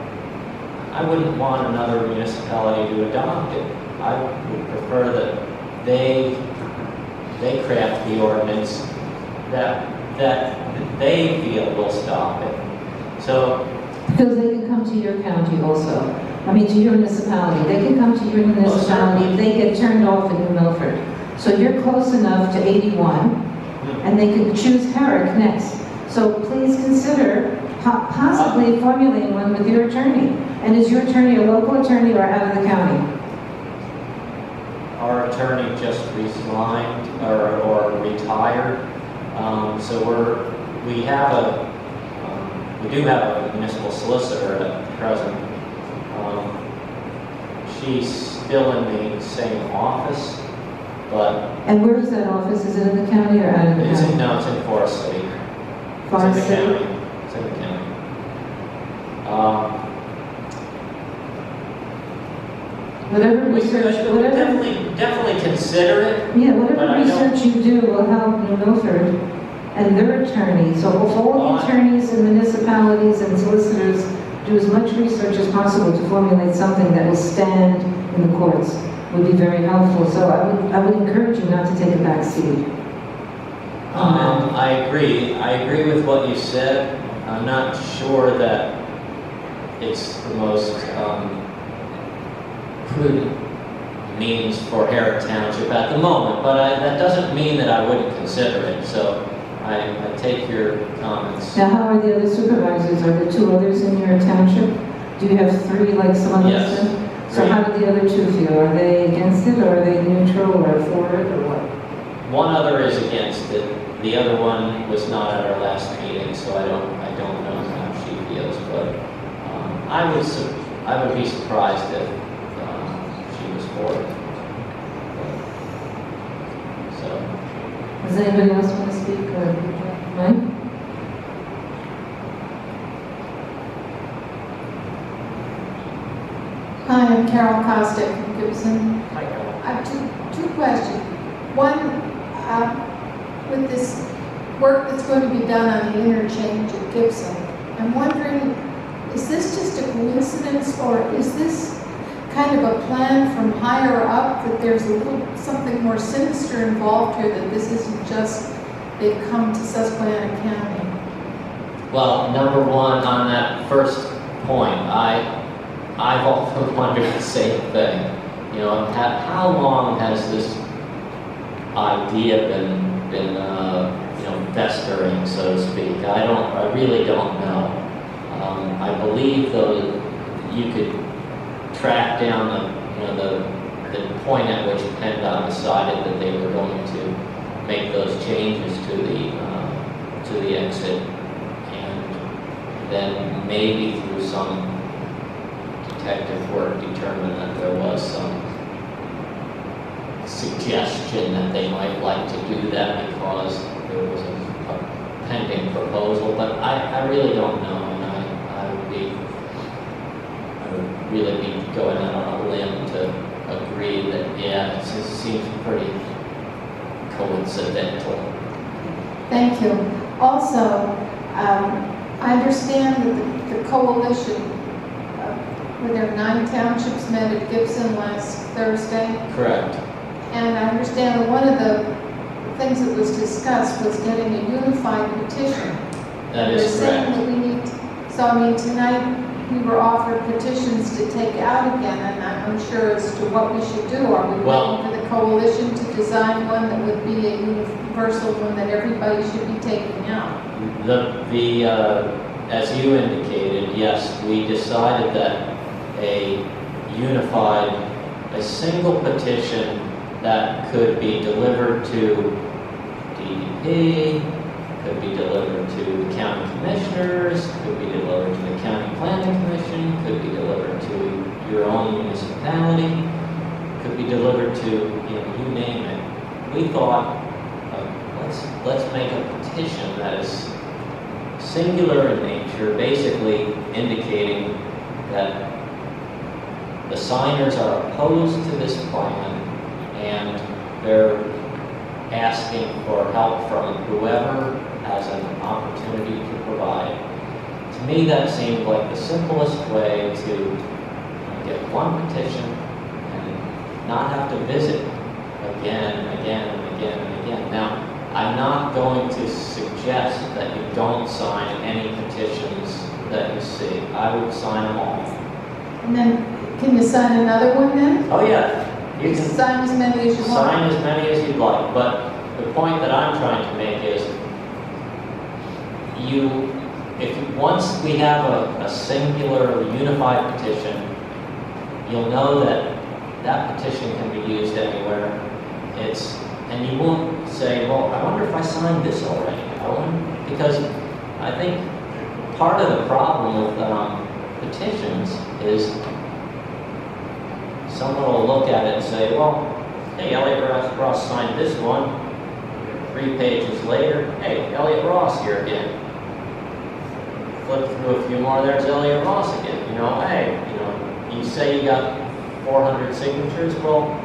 I wouldn't want another municipality to adopt it. I would prefer that they craft the ordinance that they feel will stop it. So, Because they can come to your county also. I mean, to your municipality. They can come to your municipality if they get turned off in New Milford. So you're close enough to 81, and they can choose Herrick next. So please consider possibly formulating one with your attorney. And is your attorney a local attorney or out of the county? our attorney just resigned or retired. So we do have a municipal solicitor at present. She's still in the same office, but And where is that office? Is it in the county or out of the county? no, it's in Forest City. Forest It's in the City? county. It's in the county. Whatever We research, should whatever, definitely consider it. yeah, but whatever I don't- research you do will help New Milford and their attorney. So if all the attorneys and municipalities and solicitors do as much research as possible to formulate something that will stand in the courts, would be very helpful. So I would encourage you not to take a back seat. I agree. I agree with what you said. I'm not sure that it's the most prudent means for Herrick Township at the moment, but that doesn't mean that I wouldn't consider it. So I take your comments. Now, how are the other supervisors? Are there two others in your township? Do you have three like some others? Yes. do? So how do the other two feel? Are they against it, or are they neutral, or for it, or what? One other is against it. The other one was not at our last meeting, so I don't know how she feels. But I would be surprised if she was for it. So Does anybody else want to speak, or Mike? Hi, I'm Carol Costick from Gibson. I have two questions. One, with this work that's going to be done on the interchange at Gibson, I'm wondering, is this just a coincidence, or is this kind of a plan from higher up, that there's a little something more sinister involved here, that this isn't just they've come to Susquehanna County? Well, number one, on that first point, I've often wondered the same thing. You know, how long has this idea been festering, so to speak? I really don't know. I believe though you could track down the point at which PennDOT decided that they were going to make those changes to the exit, and then maybe through some detective work determined that there was some suggestion that they might like to do that because there was a pending proposal, but I really don't know, and I would really be going out on a limb to agree that, yeah, it seems pretty coincidental. Thank you. Also, I understand that the coalition, were there 9 townships met at Gibson last Thursday? Correct. And I understand that one of the things that was discussed was getting a unified petition. That is They're saying correct. that we need, so I mean, tonight we were offered petitions to take out again, and I'm unsure as to what we should do. Are we waiting for the coalition to design one that would be a universal one that everybody should be taking out? As you indicated, yes, we decided that a single petition that could be delivered to DEP, could be delivered to the county commissioners, could be delivered to the county planning commission, could be delivered to your own municipality, could be delivered to, you name it. We thought, let's make a petition that is singular in nature, basically indicating that the signers are opposed to this plan and they're asking for help from whoever has an opportunity to provide. To me, that seemed like the simplest way to get one petition and not have to visit again and again and again and again. Now, I'm not going to suggest that you don't sign any petitions that you see. I would sign them all. And then, can you sign another one then? Oh yeah, you can Sign as many as you want. sign as many as you'd like, but the point that I'm trying to make is once we have a singular unified petition, you'll know that that petition can be used anywhere. And you won't say, well, I wonder if I signed this already. Because I think part of the problem with petitions is someone will look at it and say, well, hey, Elliot Ross signed this one. 3 pages later, hey, Elliot Ross here again. Flip through a few more, there's Elliot Ross again. Hey, you say you got 400 signatures, well,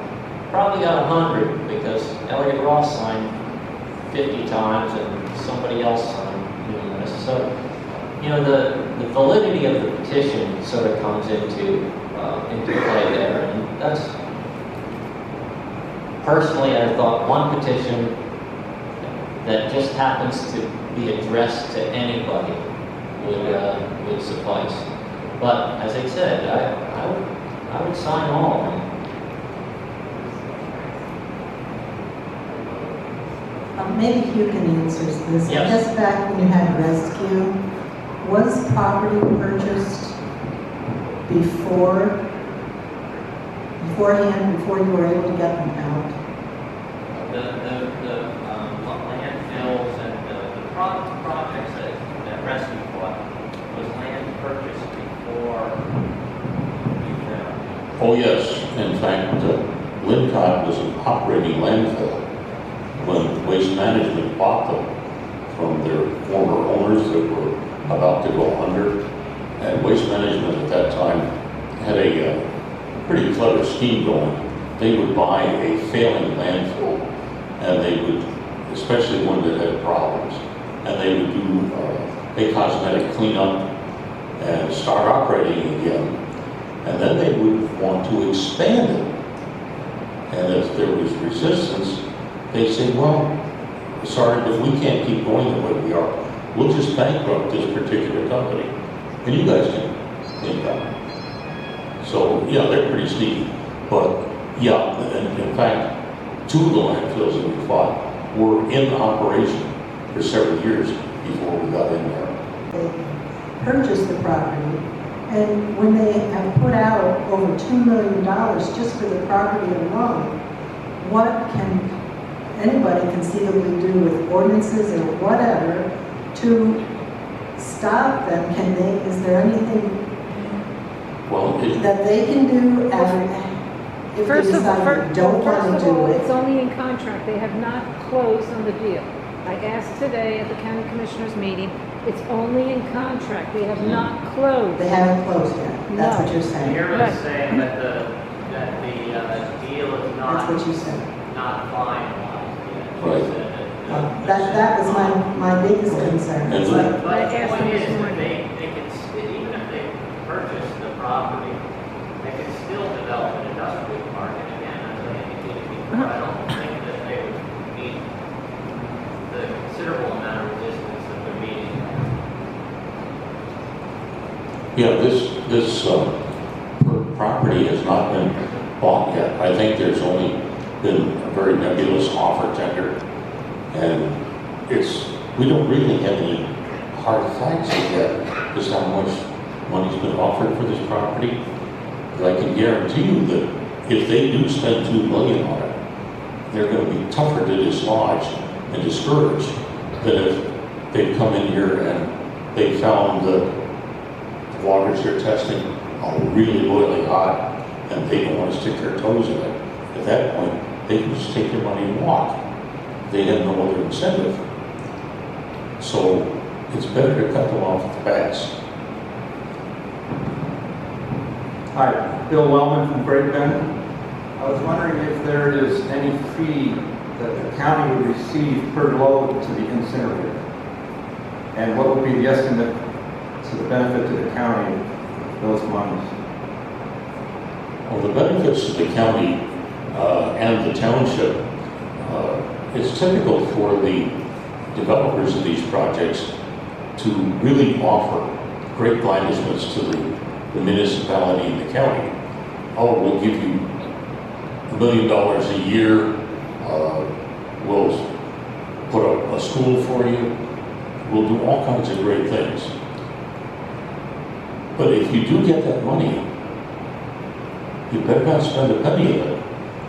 probably got 100 because Elliot Ross signed 50 times and somebody else signed numerous. So, the validity of the petition sort of comes into play there, and that's personally, I thought one petition that just happens to be addressed to anybody would suffice. But as I said, I would sign all of them. Maybe Hugh can answer this. Yes. I guess back when you had rescue, was property purchased beforehand, before you were able to get them out? The landfills and the projects that Rescue bought was land purchased before you. Oh, yes. In fact, Lincott was an operating landfill when Waste Management bought them from their former owners that were about to go under. And Waste Management at that time had a pretty clever scheme going. they would buy a failing landfill, and they would, especially one that had problems, and they would do a cosmetic cleanup and start operating again, and then they would want to expand it. And if there was resistance, they say, well, sorry, but we can't keep going the way we are. We'll just bankrupt this particular company, and you guys can clean it up. So, yeah, they're pretty sneaky. But, yeah, and in fact, 2 of the landfills that we fought were in operation for several years before we got in there. They purchased the property, and when they have put out over $2 million just for the property alone, what can anybody conceivably do with ordinances or whatever to stop them? Can they, is there anything Well, that they can do if they decide they don't want to do it? It's only in contract. They have not closed on the deal. I asked today at the county commissioners meeting, it's only in contract. They have not closed. They haven't closed yet. That's what you're saying. You're Right. saying that the deal is That's not what you said. finalized yet. You Right. said That was my biggest concern. It's like, But I the asked point them is this that morning. they can, even if they purchase the property, they can still develop an industrial park. And again, as I indicated before, I don't think that they would meet the considerable amount of resistance that they're meeting. yeah, this property has not been bought yet. I think there's only been a very nebulous offer tender, and we don't really have any hard facts yet as to how much money's been offered for this property. But I can guarantee you that if they do spend $2 million on it, they're going to be tougher to dislodge and discourage than if they come in here and they found that the waters they're testing are really boiling hot and they don't want to stick their toes in it. At that point, they can just take their money and walk. They have no other incentive. So it's better to cut them off at the pass. Hi, Bill Wellman from Great Bend. I was wondering if there is any fee that the county would receive per load to the incinerator? And what would be the estimate to the benefit to the county of those monies? Well, the benefits to the county and the township, it's typical for the developers of these projects to really offer great blandishments to the municipality and the county. Oh, we'll give you $1 million a year. We'll put up a school for you. We'll do all kinds of great things. But if you do get that money, you better not spend a penny of it,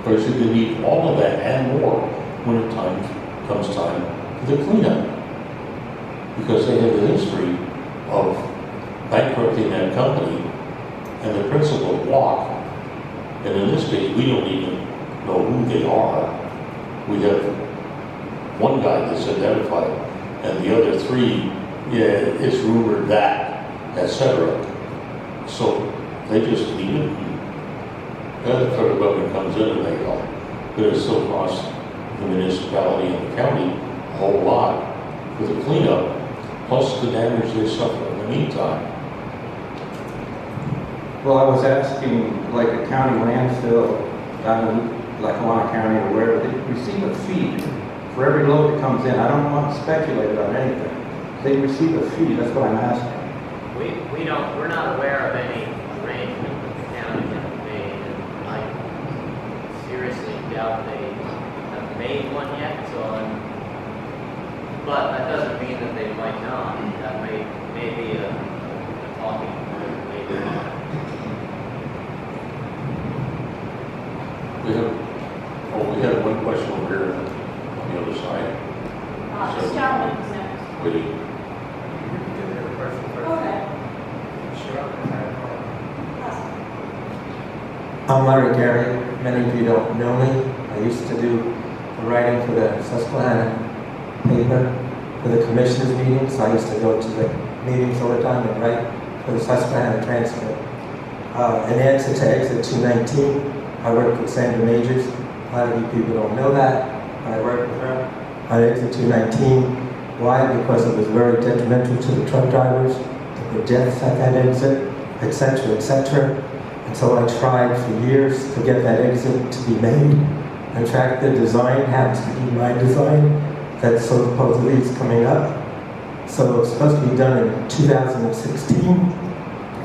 or you're going to need all of that and more when it comes time for the cleanup. Because they have a history of bankrupting that company and the principal walk. And in this case, we don't even know who they are. We have one guy that's identified, and the other 3, yeah, it's rumored that, etc. So they just leave it. Then the federal government comes in and they go, but it still costs the municipality and the county a whole lot for the cleanup, plus the damage they suffer in the meantime. Well, I was asking, like a county landfill down in Lackawanna County or wherever, they receive a fee for every load that comes in. I don't want to speculate on anything. They receive a fee, that's what I'm asking. We're not aware of any arrangement that the county has made, and I seriously doubt they have made one yet, but that doesn't mean that they might not. That may be a talking point later on. We have one question over here on the other side. This gentleman is next. Waiting. Okay. I'm Larry Gary. Many of you don't know me. I used to do the writing for the Susquehanna paper for the commissioners' meetings. So I used to go to the meetings all the time and write for the Susquehanna Transcript. In answer to Exit 219, I work with Sandra Majors. A lot of you people don't know that, but I work with her on exit 219. Why? Because it was very detrimental to the truck drivers. There were deaths at that exit, etc., etc. And so I tried for years to get that exit to be made. In fact, the design happens to be my design that supposedly is coming up. So it was supposed to be done in 2016.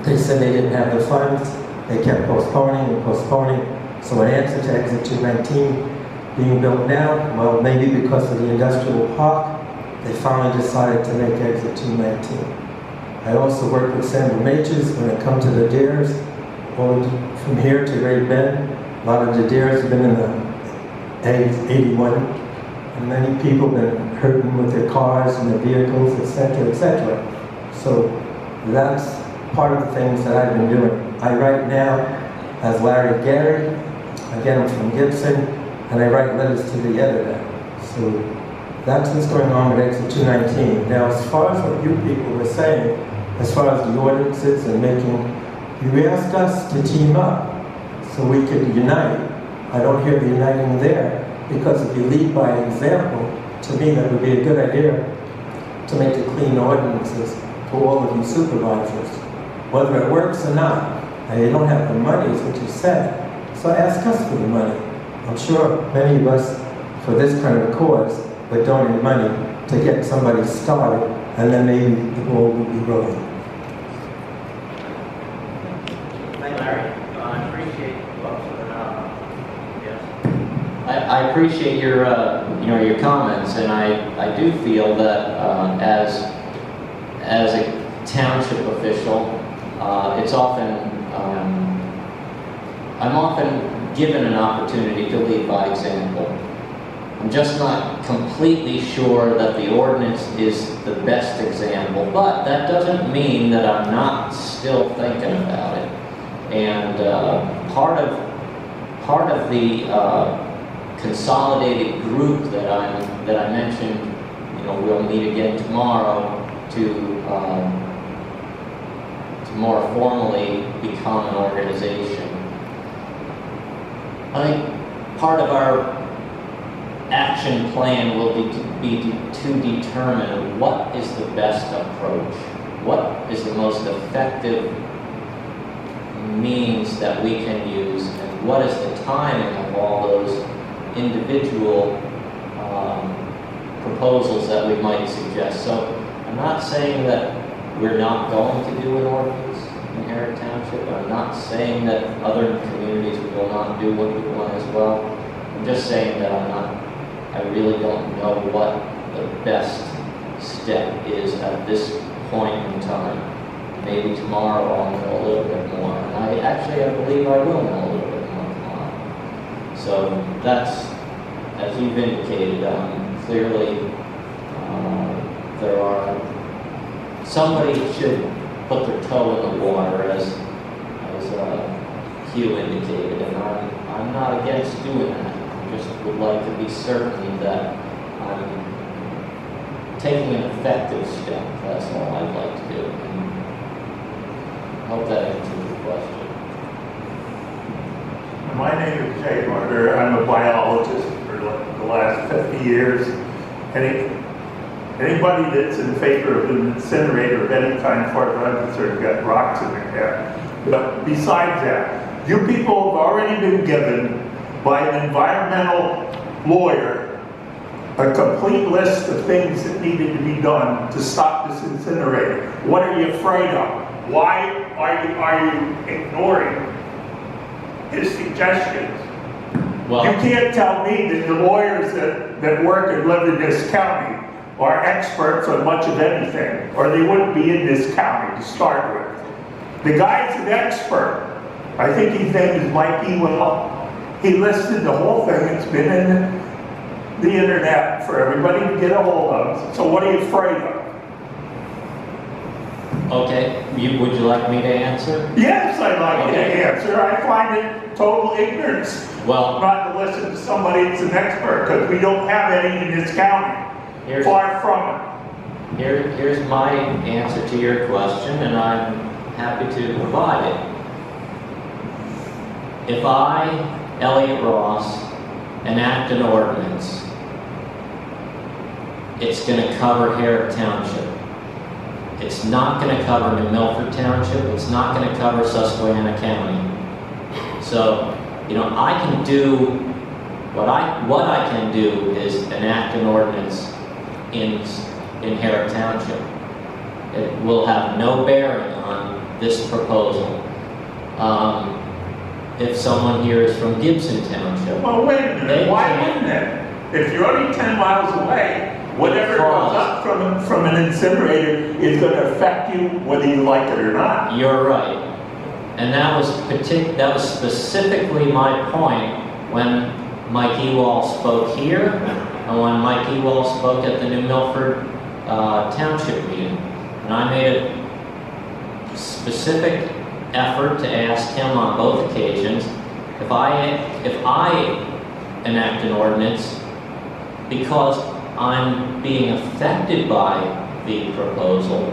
They said they didn't have the funds. They kept postponing and postponing. So in answer to exit 219 being built now, well, maybe because of the industrial park, they finally decided to make exit 219. I also work with Sandra Majors when it comes to the dares. From here to Great Bend, a lot of the dares have been in the 81, and many people have been hurting with their cars and their vehicles, etc., etc. So that's part of the things that I've been doing. I write now as Larry Gary. Again, I'm from Gibson, and I write letters to the editor. So that's what's going on with Exit 219. Now, as far as what you people were saying, as far as the ordinances and making, you asked us to team up so we could unite. I don't hear the uniting there, because if you lead by example, to me that would be a good idea to make the clean ordinances for all of you supervisors. Whether it works or not, and you don't have the money, is what you said. So ask us for the money. I'm sure many of us, for this kind of cause, would donate money to get somebody started, and then maybe the ball will be rolling. Larry, I appreciate I appreciate your, your comments, and I do feel that as a township official, it's often I'm often given an opportunity to lead by example. I'm just not completely sure that the ordinance is the best example, but that doesn't mean that I'm not still thinking about it. And part of the consolidated group that I mentioned, we'll meet again tomorrow to more formally become an organization. I think part of our action plan will be to determine what is the best approach, what is the most effective means that we can use, and what is the timing of all those individual proposals that we might suggest. So I'm not saying that we're not going to do an ordinance in Herrick Township. I'm not saying that other communities will not do one as well. I'm just saying that I really don't know what the best step is at this point in time. Maybe tomorrow I'll know a little bit more. And I believe I will know a little bit more tomorrow. So that's, as you've indicated, clearly there are, somebody should put their toe in the water, as Hugh indicated, and I'm not against doing that. I just would like to be certain that I'm taking an effective step. That's all I'd like to do. And I hope that answers your question. My name is Jay Carter. I'm a biologist for the last 50 years. Anybody that's in favor of an incinerator of any kind, as far as I'm concerned, got rocks in their head. But besides that, you people have already been given by an environmental lawyer a complete list of things that needed to be done to stop this incinerator. What are you afraid of? Why are you ignoring his suggestions? Well, you can't tell me that the lawyers that work and live in this county are experts on much of anything, or they wouldn't be in this county to start with. The guy's an expert. I think his name is Mike Ewell. He listed the whole thing. It's been in the internet for everybody to get a hold of. So what are you afraid of? Okay, would you like me to answer? Yes, I'd like you to answer. I find it total ignorance not to listen to somebody that's an expert, because we don't have any in this county. Far from it. Here's my answer to your question, and I'm happy to provide it. If I Elliot Ross, enact an ordinance, it's going to cover Herrick Township. It's not going to cover New Milford Township. It's not going to cover Susquehanna County. So, I can do what I can do is enact an ordinance in Herrick Township. It will have no bearing on this proposal. If someone here is from Gibson Township, Well, wait a minute, why wouldn't it? If you're only 10 miles away, whatever goes up from an incinerator is going to affect you whether you like it or not. you're right. And that was specifically my point when Mike Ewald spoke here and when Mike Ewald spoke at the New Milford Township meeting. And I made a specific effort to ask him on both occasions if I enact an ordinance because I'm being affected by the proposal,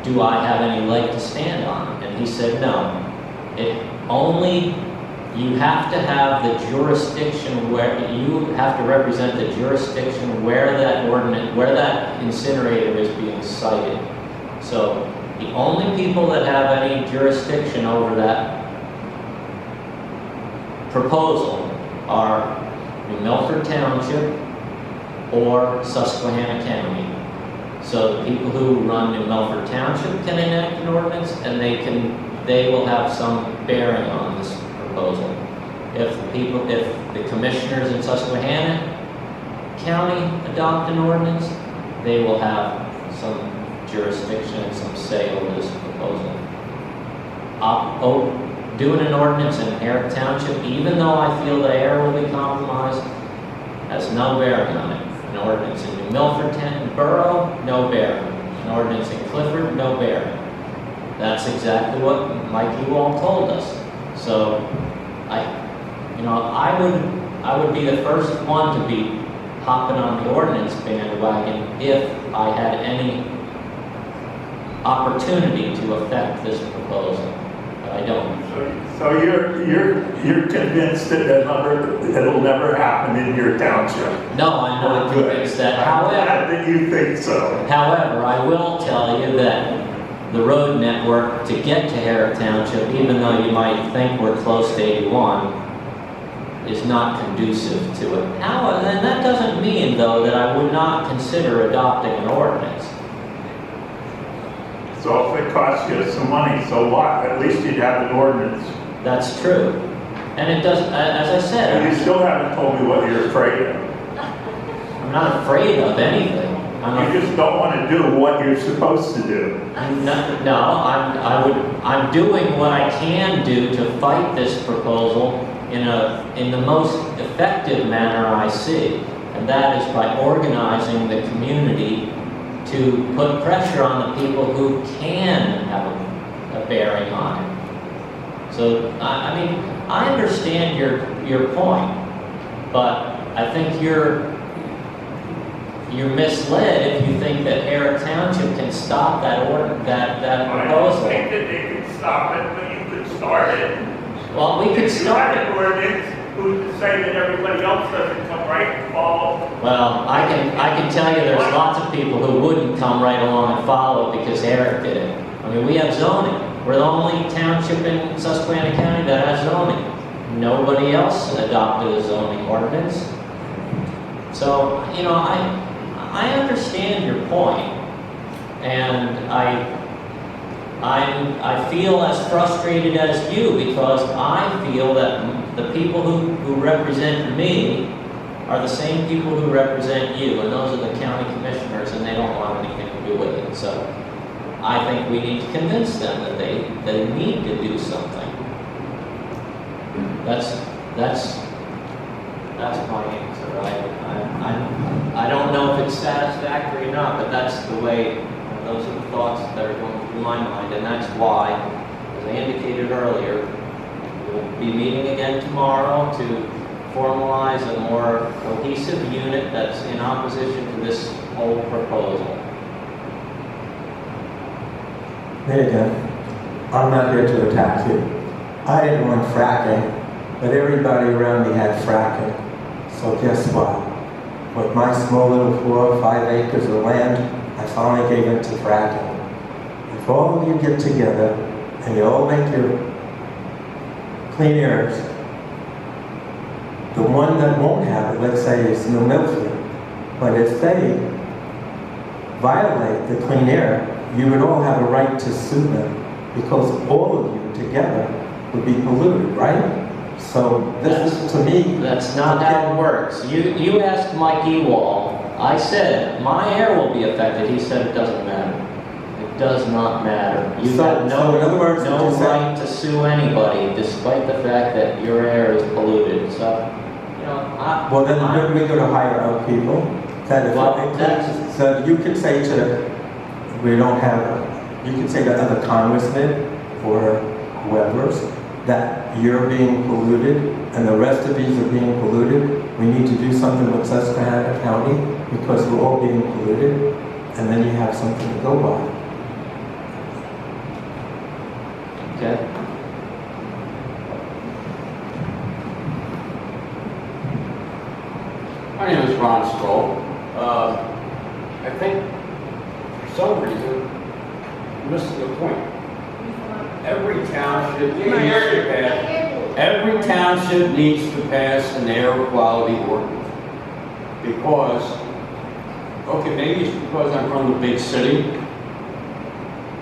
do I have any leg to stand on? And he said no. You have to have the jurisdiction where you have to represent the jurisdiction where that incinerator is being sited. So the only people that have any jurisdiction over that proposal are New Milford Township or Susquehanna County. So the people who run New Milford Township can enact an ordinance, and they will have some bearing on this proposal. If the commissioners in Susquehanna County adopt an ordinance, they will have some jurisdiction and some say over this proposal. Doing an ordinance in Herrick Township, even though I feel the air will be compromised, has no bearing on it. An ordinance in New Milford Borough, no bearing. An ordinance in Clifford, no bearing. That's exactly what Mike Ewald told us. So, I would be the first one to be hopping on the ordinance bandwagon if I had any opportunity to affect this proposal. But I don't. So you're convinced that it'll never happen in your township? No, I'm not convinced that. I'm glad that you think so. However, I will tell you that the road network to get to Herrick Township, even though you might think we're close to 81, is not conducive to it. However, and that doesn't mean, though, that I would not consider adopting an ordinance. So if it costs you some money, so what? At least you'd have an ordinance. That's true. And it does, as I said... And you still haven't told me what you're afraid of. I'm not afraid of anything. You just don't want to do what you're supposed to do. I'm doing what I can do to fight this proposal in the most effective manner I see. And that is by organizing the community to put pressure on the people who can have a bearing on it. So, I understand your point, but I think you're misled if you think that Herrick Township can stop that proposal. I don't think that they can stop it, but you could start it. Well, we could start it. If you had an ordinance, who's to say that everybody else doesn't come right and follow? Well, I can tell you there's lots of people who wouldn't come right along and follow it because Herrick did it. We have zoning. We're the only township in Susquehanna County that has zoning. Nobody else adopted a zoning ordinance. So, I understand your point, and I feel as frustrated as you because I feel that the people who represent me are the same people who represent you, and those are the county commissioners, and they don't want anything to do with it. So I think we need to convince them that they need to do something. That's my answer. I don't know if it's satisfactory or not, but that's the way. Those are the thoughts that are going through my mind, and that's why, as I indicated earlier, we'll be meeting again tomorrow to formalize a more cohesive unit that's in opposition to this whole proposal. Then again, I'm not here to attack you. I didn't want fracking but everybody around me had fracking. So guess what? With my small little 4 or 5 acres of land, I finally gave in to fracking. If all of you get together and you all make your clean airs, the one that won't have it, let's say, is New Milford. But if they violate the clean air, you would all have a right to sue them because all of you together would be polluted, right? So this is, to me... That's not how it works. You asked Mike Ewald. I said, my air will be affected. He said it doesn't matter. It does not matter. You have no right to sue anybody, despite the fact that your air is polluted. So, you know, well, then we're going to hire out people. So you could say to, we don't have, you could say to other congressmen or whoever's that you're being polluted and the rest of these are being polluted. We need to do something with Susquehanna County because we're all being polluted, and then you have something to go by. okay. My name is Ron Stroll. I think for some reason you missed the point. Every township needs to pass an air quality ordinance because, okay, maybe it's because I'm from the big city.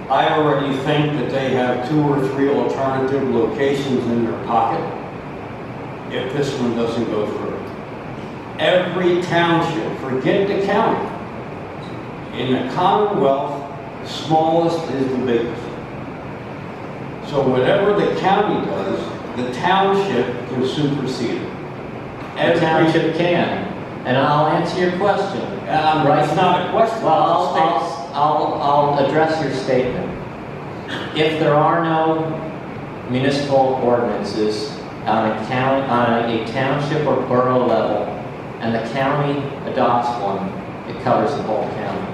I already think that they have 2 or 3 alternative locations in their pocket if this one doesn't go through. Every township, forget the county. In the Commonwealth, the smallest is the biggest. So whatever the county does, the township can supersede it. The township can. And I'll answer your question. It's not a question. Well, I'll address your statement. If there are no municipal ordinances on a township or borough level, and the county adopts one, it covers the whole county.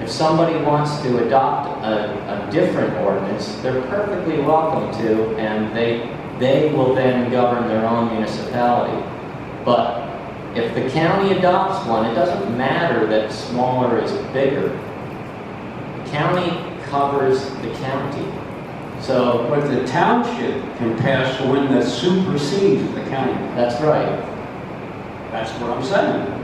If somebody wants to adopt a different ordinance, they're perfectly welcome to, and they will then govern their own municipality. But if the county adopts one, it doesn't matter that smaller is bigger. The county covers the county. So, but the township can pass one that supersedes the county. That's right. That's what I'm saying.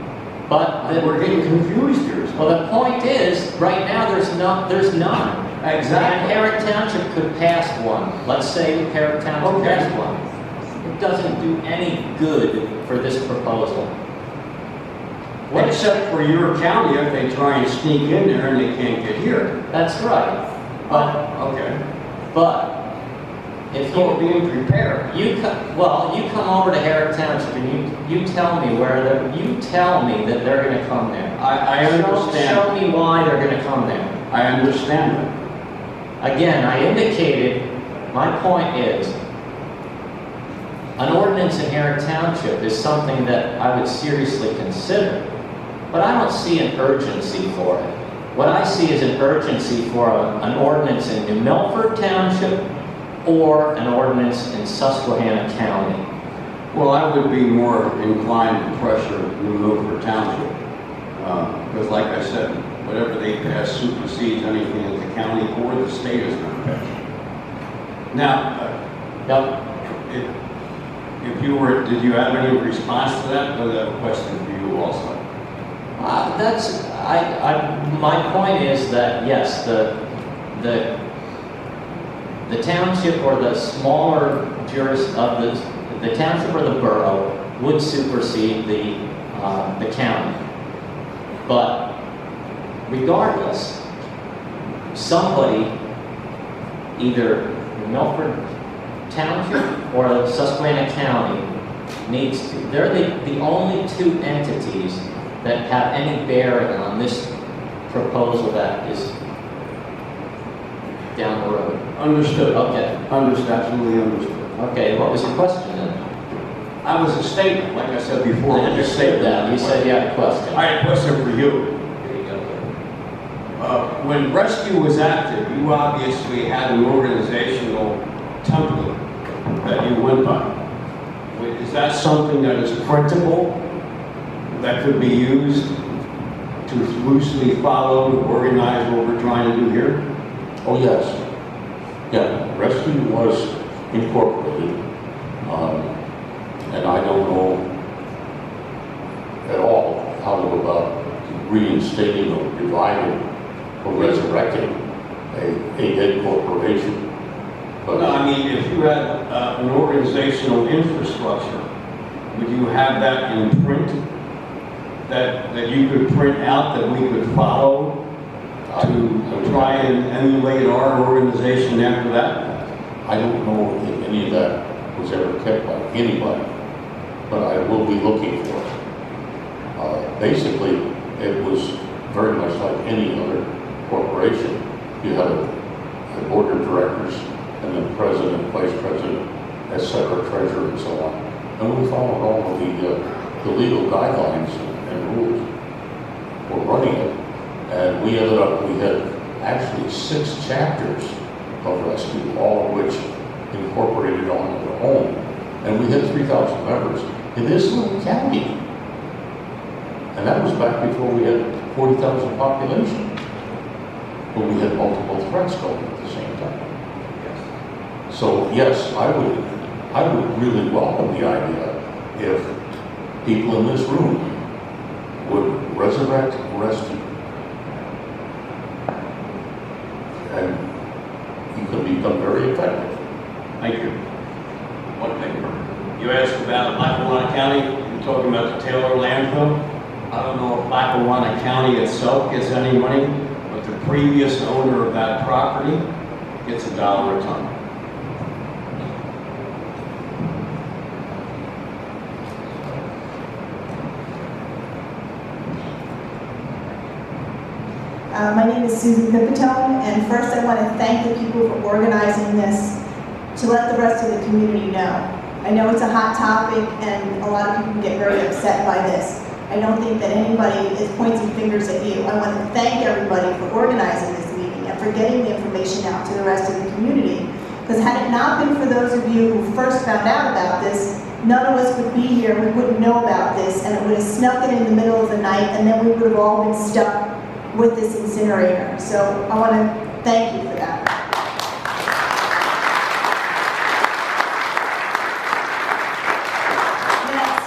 But we're getting confused here. Well, the point is, right now there's none. Exactly. And Herrick Township could pass one. Let's say Herrick Township passed one. It doesn't do any good for this proposal. Except for your county if they try and sneak in there and they can't get here. That's right. But okay. But if you're being prepared, you come over to Herrick Township and you tell me that they're going to come there. I understand. Show me why they're going to come there. I understand that. Again, I indicated, my point is, an ordinance in Herrick Township is something that I would seriously consider, but I don't see an urgency for it. What I see is an urgency for an ordinance in New Milford Township or an ordinance in Susquehanna County. Well, I would be more inclined to pressure New Milford Township, because like I said, whatever they pass supersedes anything that the county or the state is going to pass. Now, if you were, did you have any response to that? Or that question for you also? My point is that yes, the township or the smaller the township or the borough would supersede the county. But regardless, somebody, either Milford Township or Susquehanna County, needs to, they're the only 2 entities that have any bearing on this proposal that is down the road. Understood. Okay. Understood. Absolutely understood. Okay, what was your question then? I was a statement, like I said before. I understood that. You said you had a question. I had a question for you. When rescue was active, you obviously had an organizational template that you went by. that something that is printable, that could be used to loosely follow, organize what we're trying to do here? Oh, yes. Yeah, rescue was incorporated, and I don't know at all how to go about reinstating or reviving or resurrecting a dead corporation. But No, I mean, if you had an organizational infrastructure, would you have that in print? That you could print out, that we could follow to try and emulate our organization after that? I don't know if any of that was ever kept by anybody, but I will be looking for it. Basically, it was very much like any other corporation. You had a board of directors, and then president, vice president, etc., treasurer, and so on. And we followed all of the legal guidelines and rules for running it. And we ended up, we had actually 6 chapters of rescue, all of which incorporated on their own. And we had 3,000 members in this little county. And that was back before we had 40,000 population. But we had multiple threats going at the same time. So yes, I would really welcome the idea if people in this room would resurrect rescue. And you can become very effective. Thank you. One thing. You asked about Lackawanna County, you're talking about the Taylor landfill. I don't know if Lackawanna County itself gets any money, but the previous owner of that property gets $1 a ton. My name is Susan Pipitone, and first I want to thank the people for organizing this to let the rest of the community know. I know it's a hot topic and a lot of people get very upset by this. I don't think that anybody is pointing fingers at you. I want to thank everybody for organizing this meeting and for getting the information out to the rest of the community. Because had it not been for those of you who first found out about this, none of us would be here, we wouldn't know about this, and it would have snuck in the middle of the night, and then we would have all been stuck with this incinerator. So I want to thank you for that. Next,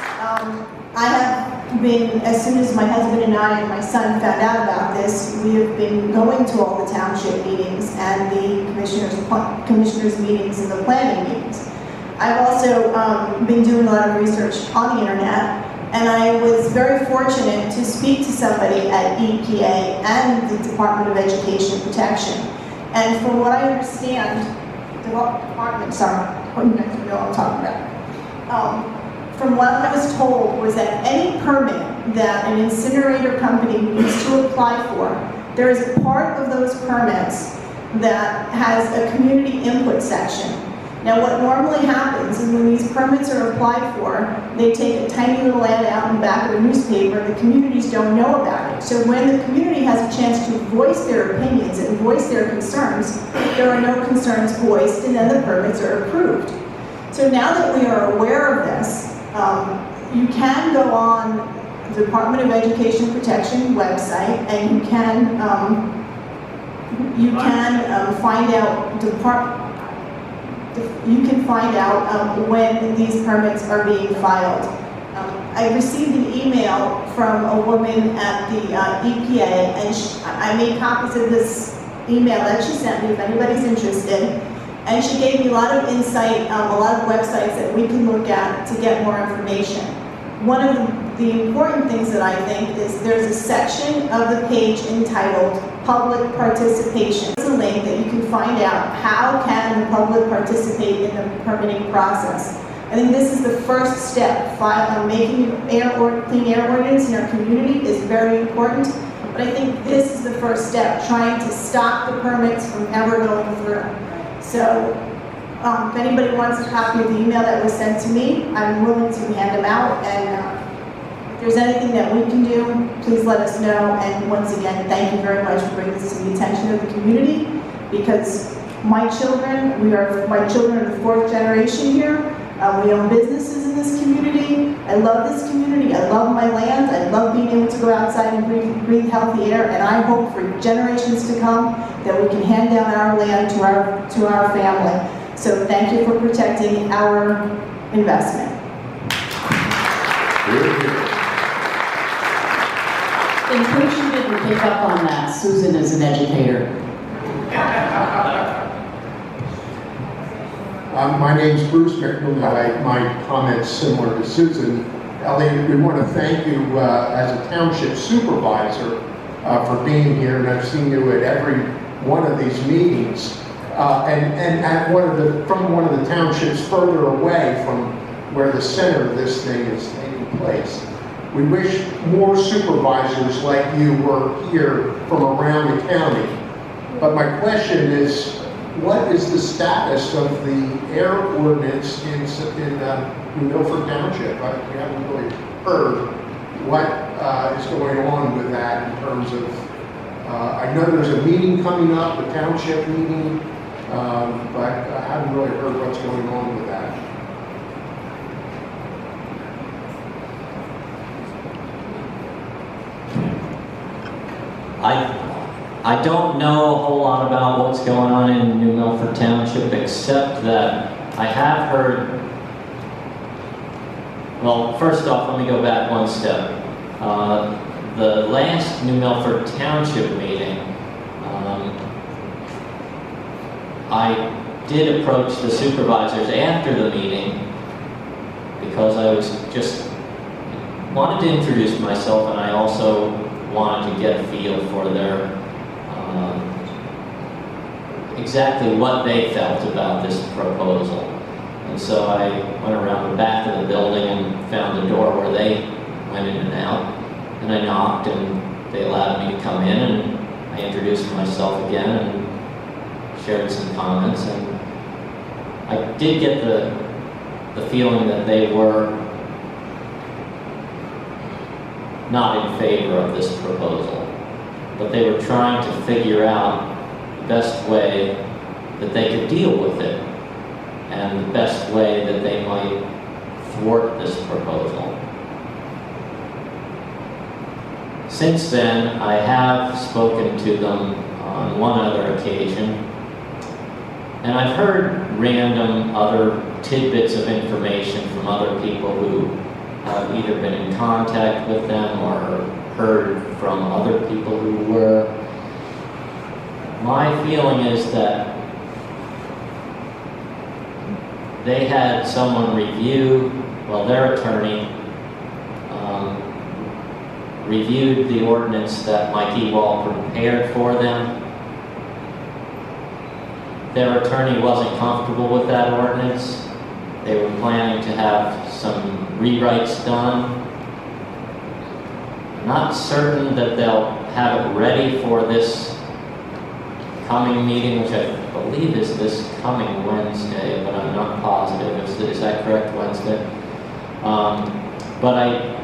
I have been, as soon as my husband and I and my son found out about this, we have been going to all the township meetings and the commissioners meetings and the planning meetings. I've also been doing a lot of research on the internet, and I was very fortunate to speak to somebody at EPA and the Department of Education Protection. And from what I understand, from what I was told was that any permit that an incinerator company needs to apply for, there is a part of those permits that has a community input section. Now what normally happens is when these permits are applied for, they take a tiny little ad out in the back of a newspaper, and the communities don't know about it. So when the community has a chance to voice their opinions and voice their concerns, there are no concerns voiced, and then the permits are approved. So now that we are aware of this, you can go on the Department of Education Protection website, and you can find out when these permits are being filed. I received an email from a woman at the EPA, and I made copies of this email that she sent me if anybody's interested. And she gave me a lot of insight, a lot of websites that we can look at to get more information. One of the important things that I think is there's a section of the page entitled Public Participation. There's a link that you can find out how can the public participate in the permitting process. I think this is the first step. Making clean air ordinance in our community is very important, but I think this is the first step, trying to stop the permits from ever going through. So if anybody wants a copy of the email that was sent to me, I'm willing to hand them out, and if there's anything that we can do, please let us know. And once again, thank you very much for bringing this to the attention of the community, because my children are the 4th generation here. We own businesses in this community. I love this community. I love my land. I love being able to go outside and breathe healthy air. And I hope for generations to come that we can hand down our land to our family. So thank you for protecting our investment. In case you didn't pick up on that, Susan is an educator. My name's Bruce McNulty. My comments similar to Susan. Elliot, we want to thank you as a township supervisor for being here, and I've seen you at every one of these meetings. And at from one of the townships further away from where the center of this thing is taking place. We wish more supervisors like you were here from around the county. But my question is, what is the status of the air ordinance in Milford Township? We haven't really heard what is going on with that in terms of, I know there's a meeting coming up, a township meeting, but I haven't really heard what's going on with that. I don't know a whole lot about what's going on in New Milford Township, except that I have heard, well, first off, let me go back one step. The last New Milford Township meeting, I did approach the supervisors after the meeting because I wanted to introduce myself, and I also wanted to get a feel for their exactly what they felt about this proposal. And so I went around the back of the building and found a door where they went in and out, and I knocked and they allowed me to come in, and I introduced myself again and shared some comments, and I did get the feeling that they were not in favor of this proposal, but they were trying to figure out the best way that they could deal with it and the best way that they might thwart this proposal. Since then, I have spoken to them on one other occasion, and I've heard random other tidbits of information from other people who have either been in contact with them or heard from other people who were. My feeling is that they had someone review, well, their attorney reviewed the ordinance that Mike Ewald prepared for them. Their attorney wasn't comfortable with that ordinance. They were planning to have some rewrites done. I'm not certain that they'll have it ready for this coming meeting, which I believe is this coming Wednesday, but I'm not positive. Is that correct, Wednesday? But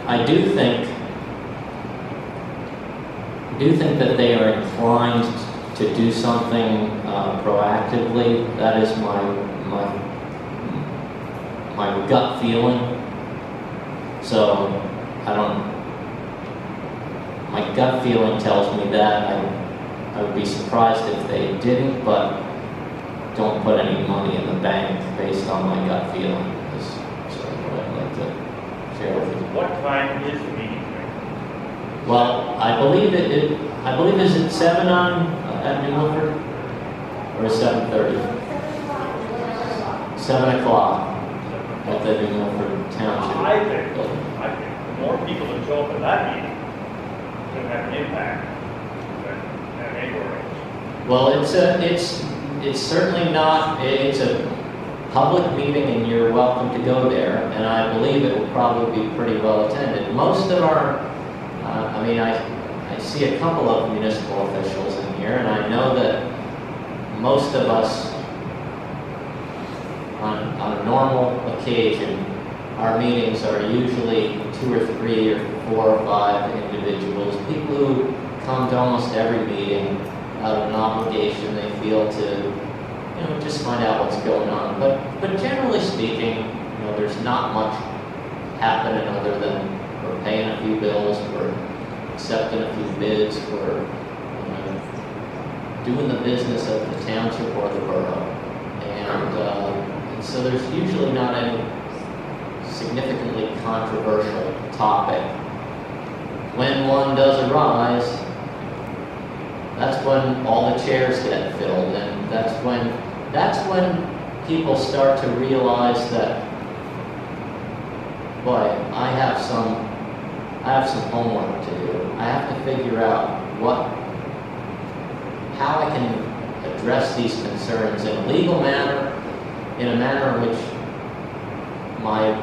I do think that they are inclined to do something proactively. That is my gut feeling. So my gut feeling tells me that. I would be surprised if they didn't, but don't put any money in the bank based on my gut feeling. Is sort of what I'd like to share with you. What time is the meeting? Well, I believe is it 7 at New Milford, or 7:30? 7 o'clock at the New Milford Township. I think the more people that show up at that meeting, it's going to have an impact than anywhere else. Well, it's certainly not. It's a public meeting, and you're welcome to go there. And I believe it will probably be pretty well attended. Most of our, I see a couple of municipal officials in here, and I know that most of us, on a normal occasion, our meetings are usually 2 or 3 or 4 or 5 individuals, people who come to almost every meeting out of an obligation they feel to, just find out what's going on. But generally speaking, there's not much happening other than we're paying a few bills, we're accepting a few bids, we're doing the business of the township or the borough. And so there's usually not any significantly controversial topic. When one does arise, that's when all the chairs get filled, and that's when people start to realize that, boy, I have some homework to do. I have to figure out how I can address these concerns in a legal manner, in a manner in which my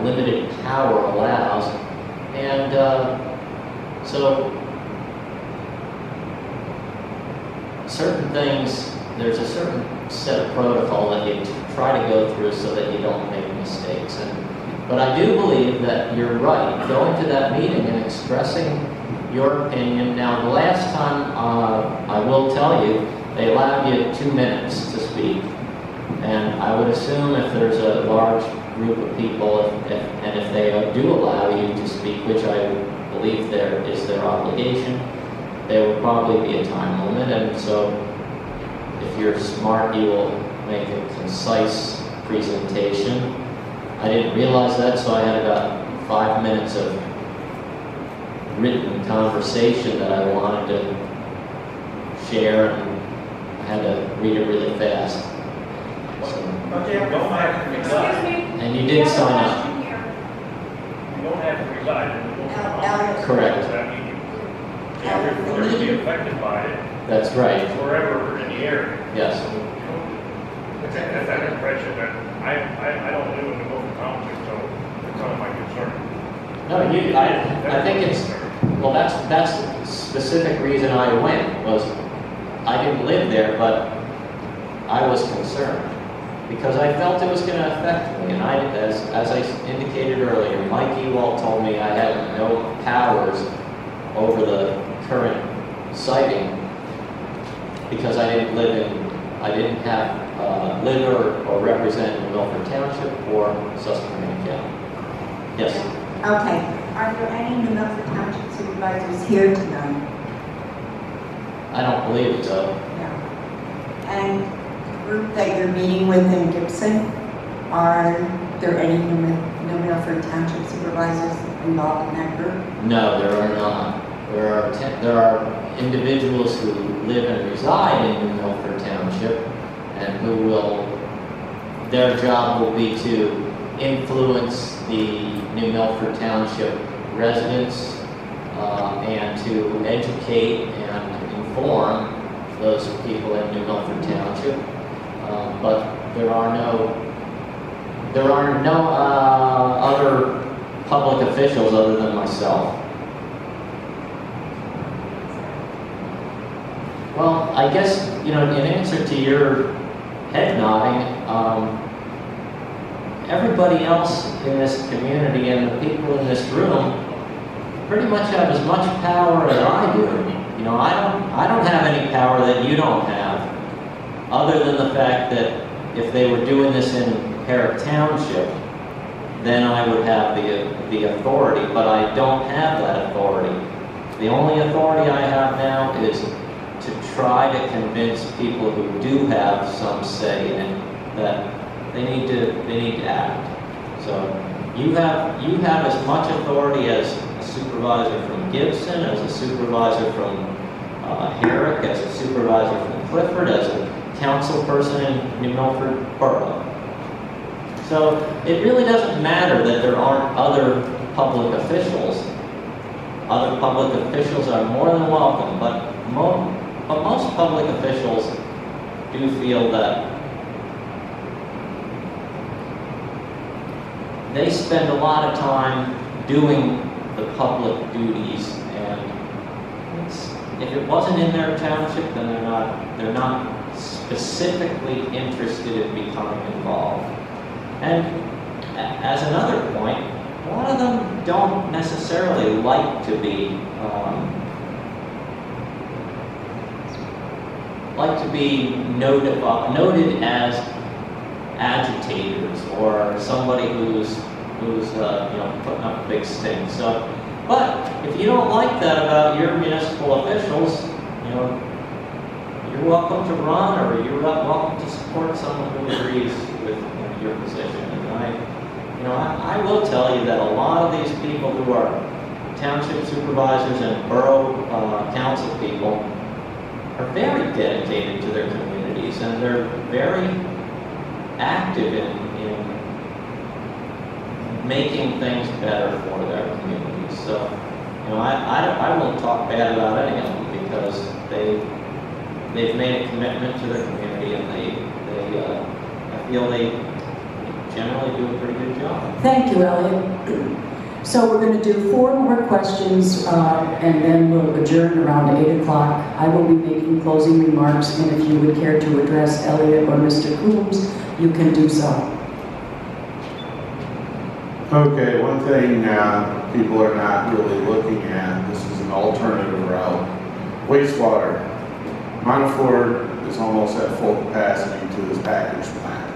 limited power allows. And so certain things, there's a certain set of protocol that you try to go through so that you don't make mistakes. But I do believe that you're right. Going to that meeting and expressing your opinion. Now, the last time, I will tell you, they allowed you 2 minutes to speak. And I would assume if there's a large group of people, and if they do allow you to speak, which I believe is their obligation, there will probably be a time limit. And so if you're smart, you will make a concise presentation. I didn't realize that, so I had about 5 minutes of written conversation that I wanted to share, and I had to read it really fast. Excuse me. And you did sign up. You don't have to reside in the local Correct. That means you're be affected by it. That's right. Forever in the area. Yes. That's that impression that I don't live in the local township, so it's not my concern. No, I think it's, well, that's the specific reason I went, was I didn't live there, but I was concerned. Because I felt it was going to affect me, and as I indicated earlier, Mike Ewald told me I had no powers over the current siting because I didn't live or represent Milford Township or Susquehanna County. Yes. Okay. Are there any New Milford Township supervisors here tonight? I don't believe so. No. And group that you're meeting with in Gibson, are there any New Milford Township supervisors involved in that group? No, there are not. There are individuals who live and reside in New Milford Township, and their job will be to influence the New Milford Township residents and to educate and inform those people in New Milford Township. But there are no other public officials other than myself. Well, I guess, in answer to your head nodding, everybody else in this community and the people in this room pretty much have as much power as I do. I don't have any power that you don't have, other than the fact that if they were doing this in Herrick Township, then I would have the authority, but I don't have that authority. The only authority I have now is to try to convince people who do have some say in it that they need to act. So you have as much authority as a supervisor from Gibson, as a supervisor from Herrick, as a supervisor from Clifford, as a council person in New Milford Borough. So it really doesn't matter that there aren't other public officials. Other public officials are more than welcome, but most public officials do feel that they spend a lot of time doing the public duties, and if it wasn't in their township, then they're not specifically interested in becoming involved. And as another point, a lot of them don't necessarily like to be noted as agitators or somebody who's putting up a big stink. So, but if you don't like that about your municipal officials, you're welcome to run, or you're welcome to support someone who agrees with your position. And I will tell you that a lot of these people who are township supervisors and borough council people are very dedicated to their communities, and they're very active in making things better for their communities. So, I won't talk bad about any of them, because they've made a commitment to their community, and I feel they generally do a pretty good job. Thank you, Elliot. So we're going to do 4 more questions, and then we'll adjourn around 8 o'clock. I will be making closing remarks, and if you would care to address Elliot or Mr. Coombs, you can do so. Okay, one thing people are not really looking at, this is an alternative route. Wastewater. Milford is almost at full capacity to this package plant.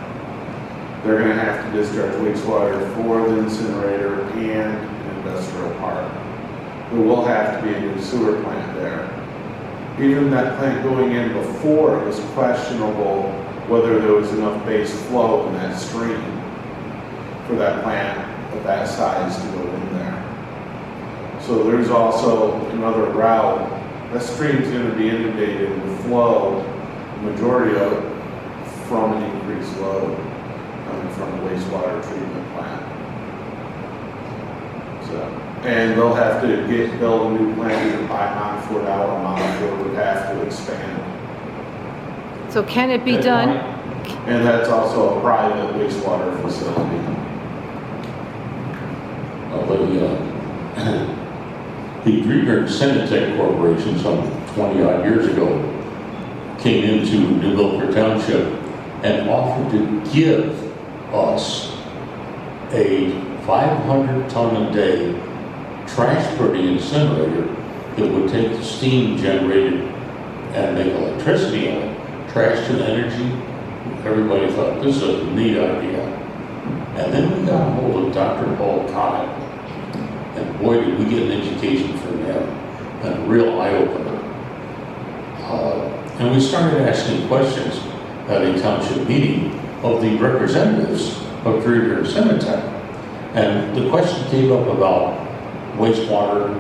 They're going to have to discharge wastewater for the incinerator and an industrial park. There will have to be a new sewer plant there. Even that plant going in before, it was questionable whether there was enough base flow in that stream for that plant of that size to go in there. So there's also another route. That stream's going to be inundated with flow, the majority of it from an increased load coming from the wastewater treatment plant. So, and they'll have to build a new plant either by Milford out, or Milford would have to expand. So can it be done? And that's also a private wastewater facility. The Greener Incinerator Corporation, some 20-odd years ago, came into New Milford Township and offered to give us a 500-ton-a-day trash-burning incinerator that would take the steam generated and make electricity on it, trash to energy. Everybody thought, this is a neat idea. And then we got a hold of Dr. Paul Conant, and boy, did we get an education from him, and a real eye-opener. And we started asking questions at a township meeting of the representatives of Greener Incinerator. And the question came up about wastewater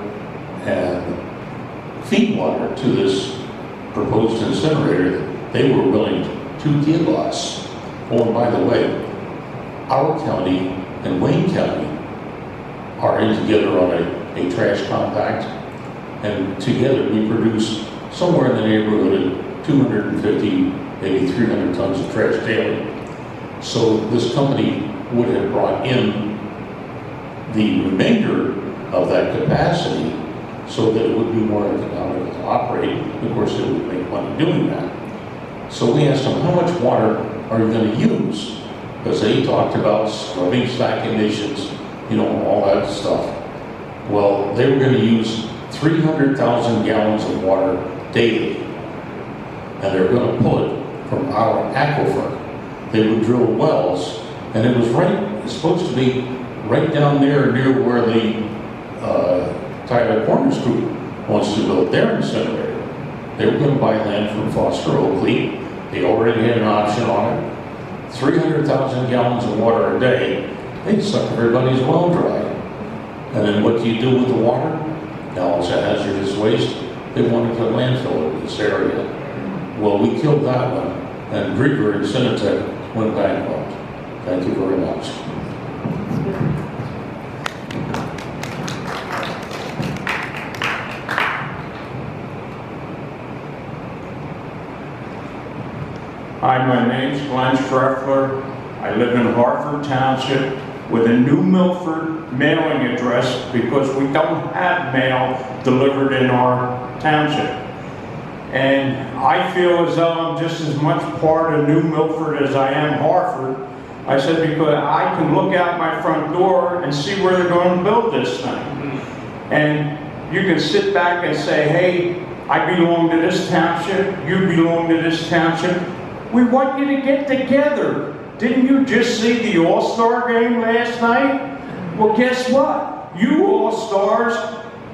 and feed water to this proposed incinerator that they were willing to give us. Oh, and by the way, our county and Wayne County are in together on a trash compact, and together we produce somewhere in the neighborhood of 250, maybe 300 tons of trash daily. So this company would have brought in the remainder of that capacity so that it would be more economical to operate. Of course, it would make money doing that. So we asked them, how much water are you going to use? Because they talked about scrubbing stack emissions, all that stuff. Well, they were going to use 300,000 gallons of water daily. And they're going to pull it from our aquifer. They would drill wells, and it was it's supposed to be right down there near where the Tyler Corners Group wants to build their incinerator. They were going to buy land from Foster Oakley. They already had an option on it. 300,000 gallons of water a day. They suck everybody's well dry. And then what do you do with the water? Now it's a hazardous waste. They wanted to landfill in this area. Well, we killed that one, and Greener Incinerator went bankrupt. Thank you very much. Hi, my name's Glenn Schreffler. I live in Hartford Township with a New Milford mailing address because we don't have mail delivered in our township. And I feel as though I'm just as much part of New Milford as I am Hartford. I said because I can look out my front door and see where they're going to build this thing. And you can sit back and say, hey, I belong to this township, you belong to this township. We want you to get together didn't you just see the All-Star game last night? Well, guess what? You All-Stars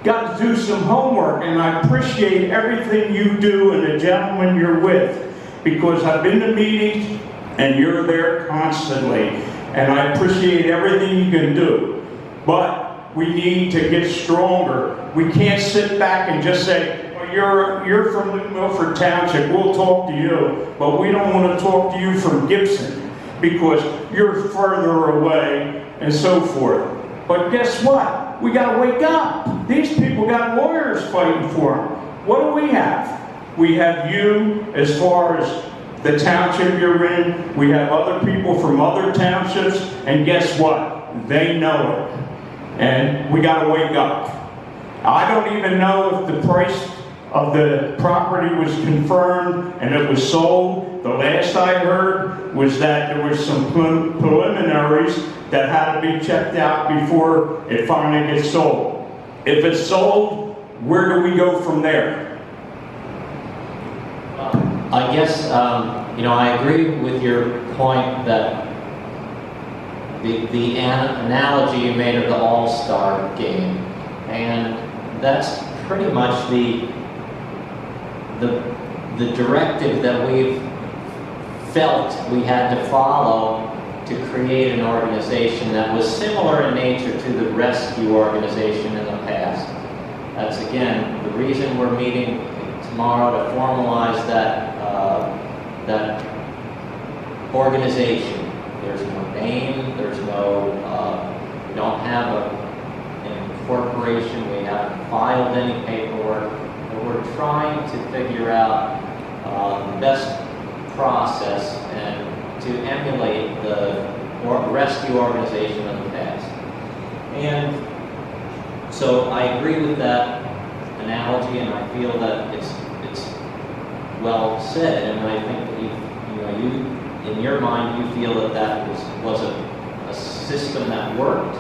got to do some homework, and I appreciate everything you do and the gentleman you're with, because I've been to meetings and you're there constantly, and I appreciate everything you can do. But we need to get stronger. We can't sit back and just say, you're from New Milford Township, we'll talk to you, but we don't want to talk to you from Gibson because you're further away and so forth. But guess what? We got to wake up. These people got lawyers fighting for them. What do we have? We have you as far as the township you're in. We have other people from other townships, and guess what? They know it. And we got to wake up. I don't even know if the price of the property was confirmed and it was sold. The last I heard was that there was some preliminaries that had to be checked out before it finally gets sold. If it's sold, where do we go from there? I guess, I agree with your point that the analogy you made of the All-Star game, and that's pretty much the directive that we've felt we had to follow to create an organization that was similar in nature to the rescue organization in the past. That's, again, the reason we're meeting tomorrow, to formalize that organization. There's no name, there's no, we don't have an incorporation, we haven't filed any paperwork. We're trying to figure out the best process and to emulate the rescue organization of the past. And so I agree with that analogy, and I feel that it's well said. And I think that you in your mind, you feel that was a system that worked,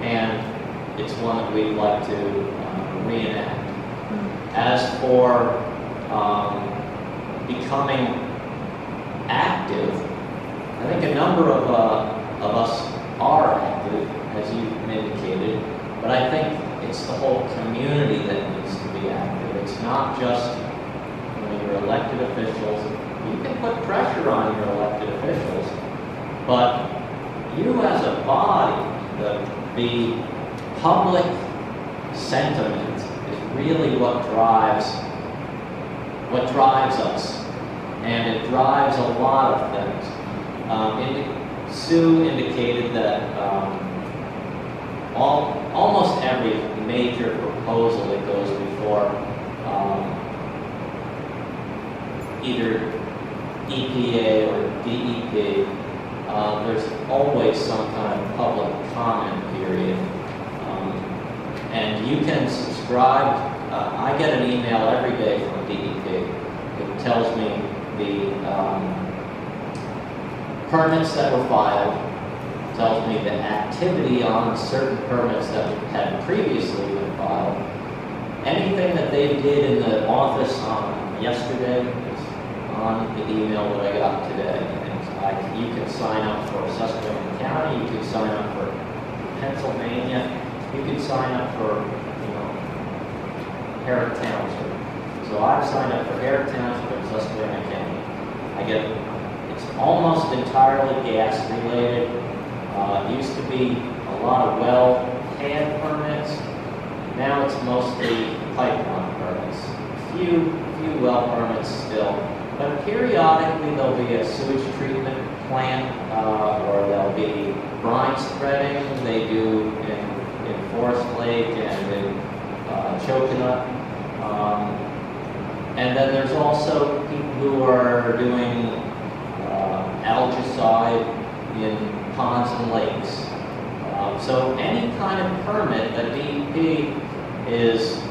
and it's one that we'd like to reenact. As for becoming active, I think a number of us are active, as you indicated, but I think it's the whole community that needs to be active. It's not just your elected officials. You can put pressure on your elected officials, but you as a body, the public sentiment is really what drives us, and it drives a lot of things. Sue indicated that almost every major proposal that goes before either EPA or DEP, there's always some kind of public comment period. And you can subscribe. I get an email every day from DEP. It tells me the permits that were filed, tells me the activity on certain permits that had previously been filed. Anything that they did in the office on yesterday is on the email that I got today. And you can sign up for Susquehanna County, you can sign up for Pennsylvania, you can sign up for, Herrick Township. So I've signed up for Herrick Township and Susquehanna County. It's almost entirely gas related. It used to be a lot of well pad permits. Now it's mostly pipeline permits. Few well permits still. But periodically there'll be a sewage treatment plant, or there'll be brine spreading they do in Forest Lake and in Chocolat. And then there's also people who are doing algicide in ponds and lakes. So any kind of permit that DEP is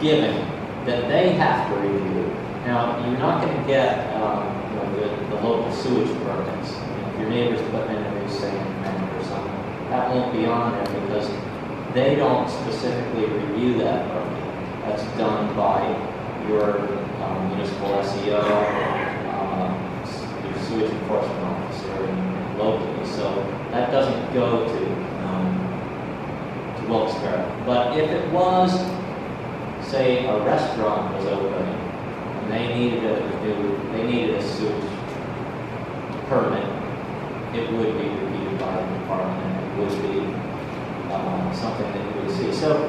giving, that they have to review. Now, you're not going to get the local sewage permits. If your neighbor's putting in a new sand tank or something, that won't be on there because they don't specifically review that permit. That's done by your municipal SEO, sewage enforcement officer locally, so that doesn't go to Wilkes-Barre. But if it was, say, a restaurant was opening, and they needed a sewage permit, it would be reviewed by the department, and it would be something that you would see. So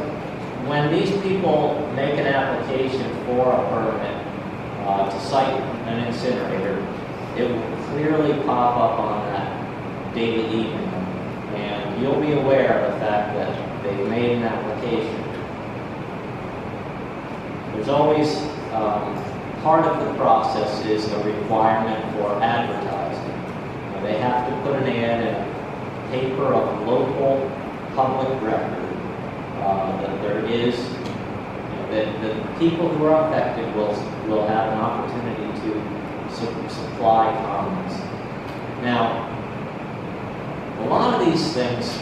when these people make an application for a permit to site an incinerator, it will clearly pop up on that daily email, and you'll be aware of the fact that they've made an application. There's always part of the process is a requirement for advertising. They have to put an ad in a paper of local public record that there is, that the people who are affected will have an opportunity to supply comments. Now, a lot of these things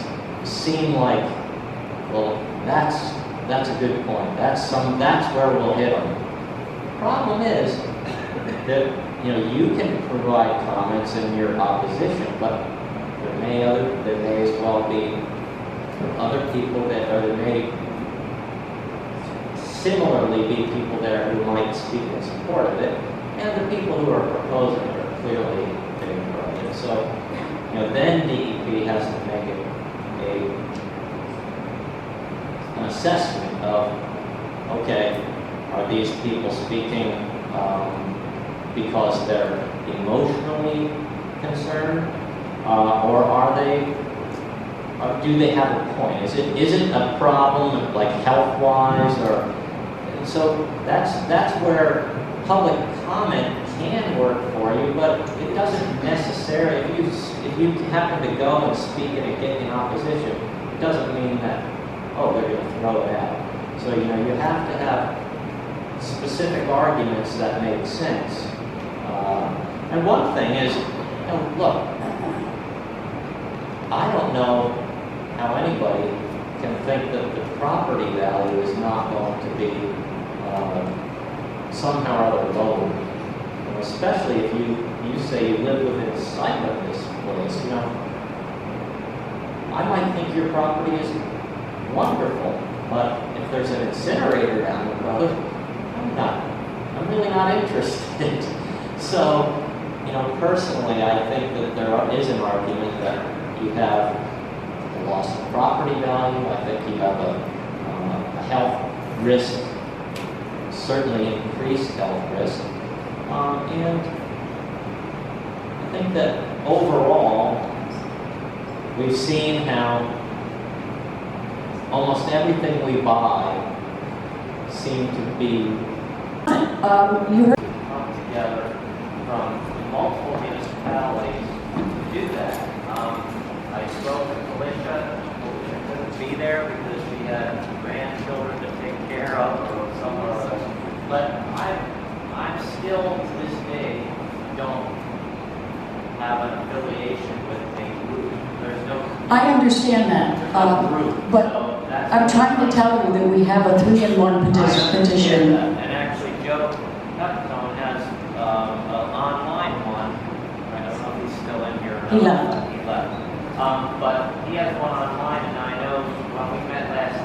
seem like, well, that's a good point. That's where we'll hit them. The problem is that you can provide comments in your opposition, but there may as well be other people there may similarly be people there who might speak in support of it, and the people who are proposing it are clearly in favor of it. So, then DEP has to make an assessment of, okay, are these people speaking because they're emotionally concerned, or do they have a point? Is it a problem like health-wise, or? And so that's where public comment can work for you, but it doesn't necessarily. If you happen to go and speak and get in opposition, it doesn't mean that they're going to throw it out. So you have to have specific arguments that make sense. And one thing is, look, I don't know how anybody can think that the property value is not going to be somehow or other lower. Especially if you say you live within sight of this place, I might think your property is wonderful, but if there's an incinerator down the road, I'm really not interested. So, personally, I think that there is an argument that you have a loss of property value. I think you have a health risk, certainly increased health risk. And I think that overall, we've seen how almost everything we buy seems to be come together from multiple municipalities to do that. I spoke to Felicia. Felicia couldn't be there because we had grandchildren to take care of or somewhere else. But I'm still, to this day, don't have an affiliation with a group. There's no. I understand that, but I'm trying to tell you that we have a 3-in-1 petition. And actually, Joe Pepitone has an online one. I don't know if he's still in here. He left. He left. But he has one online, and I know when we met last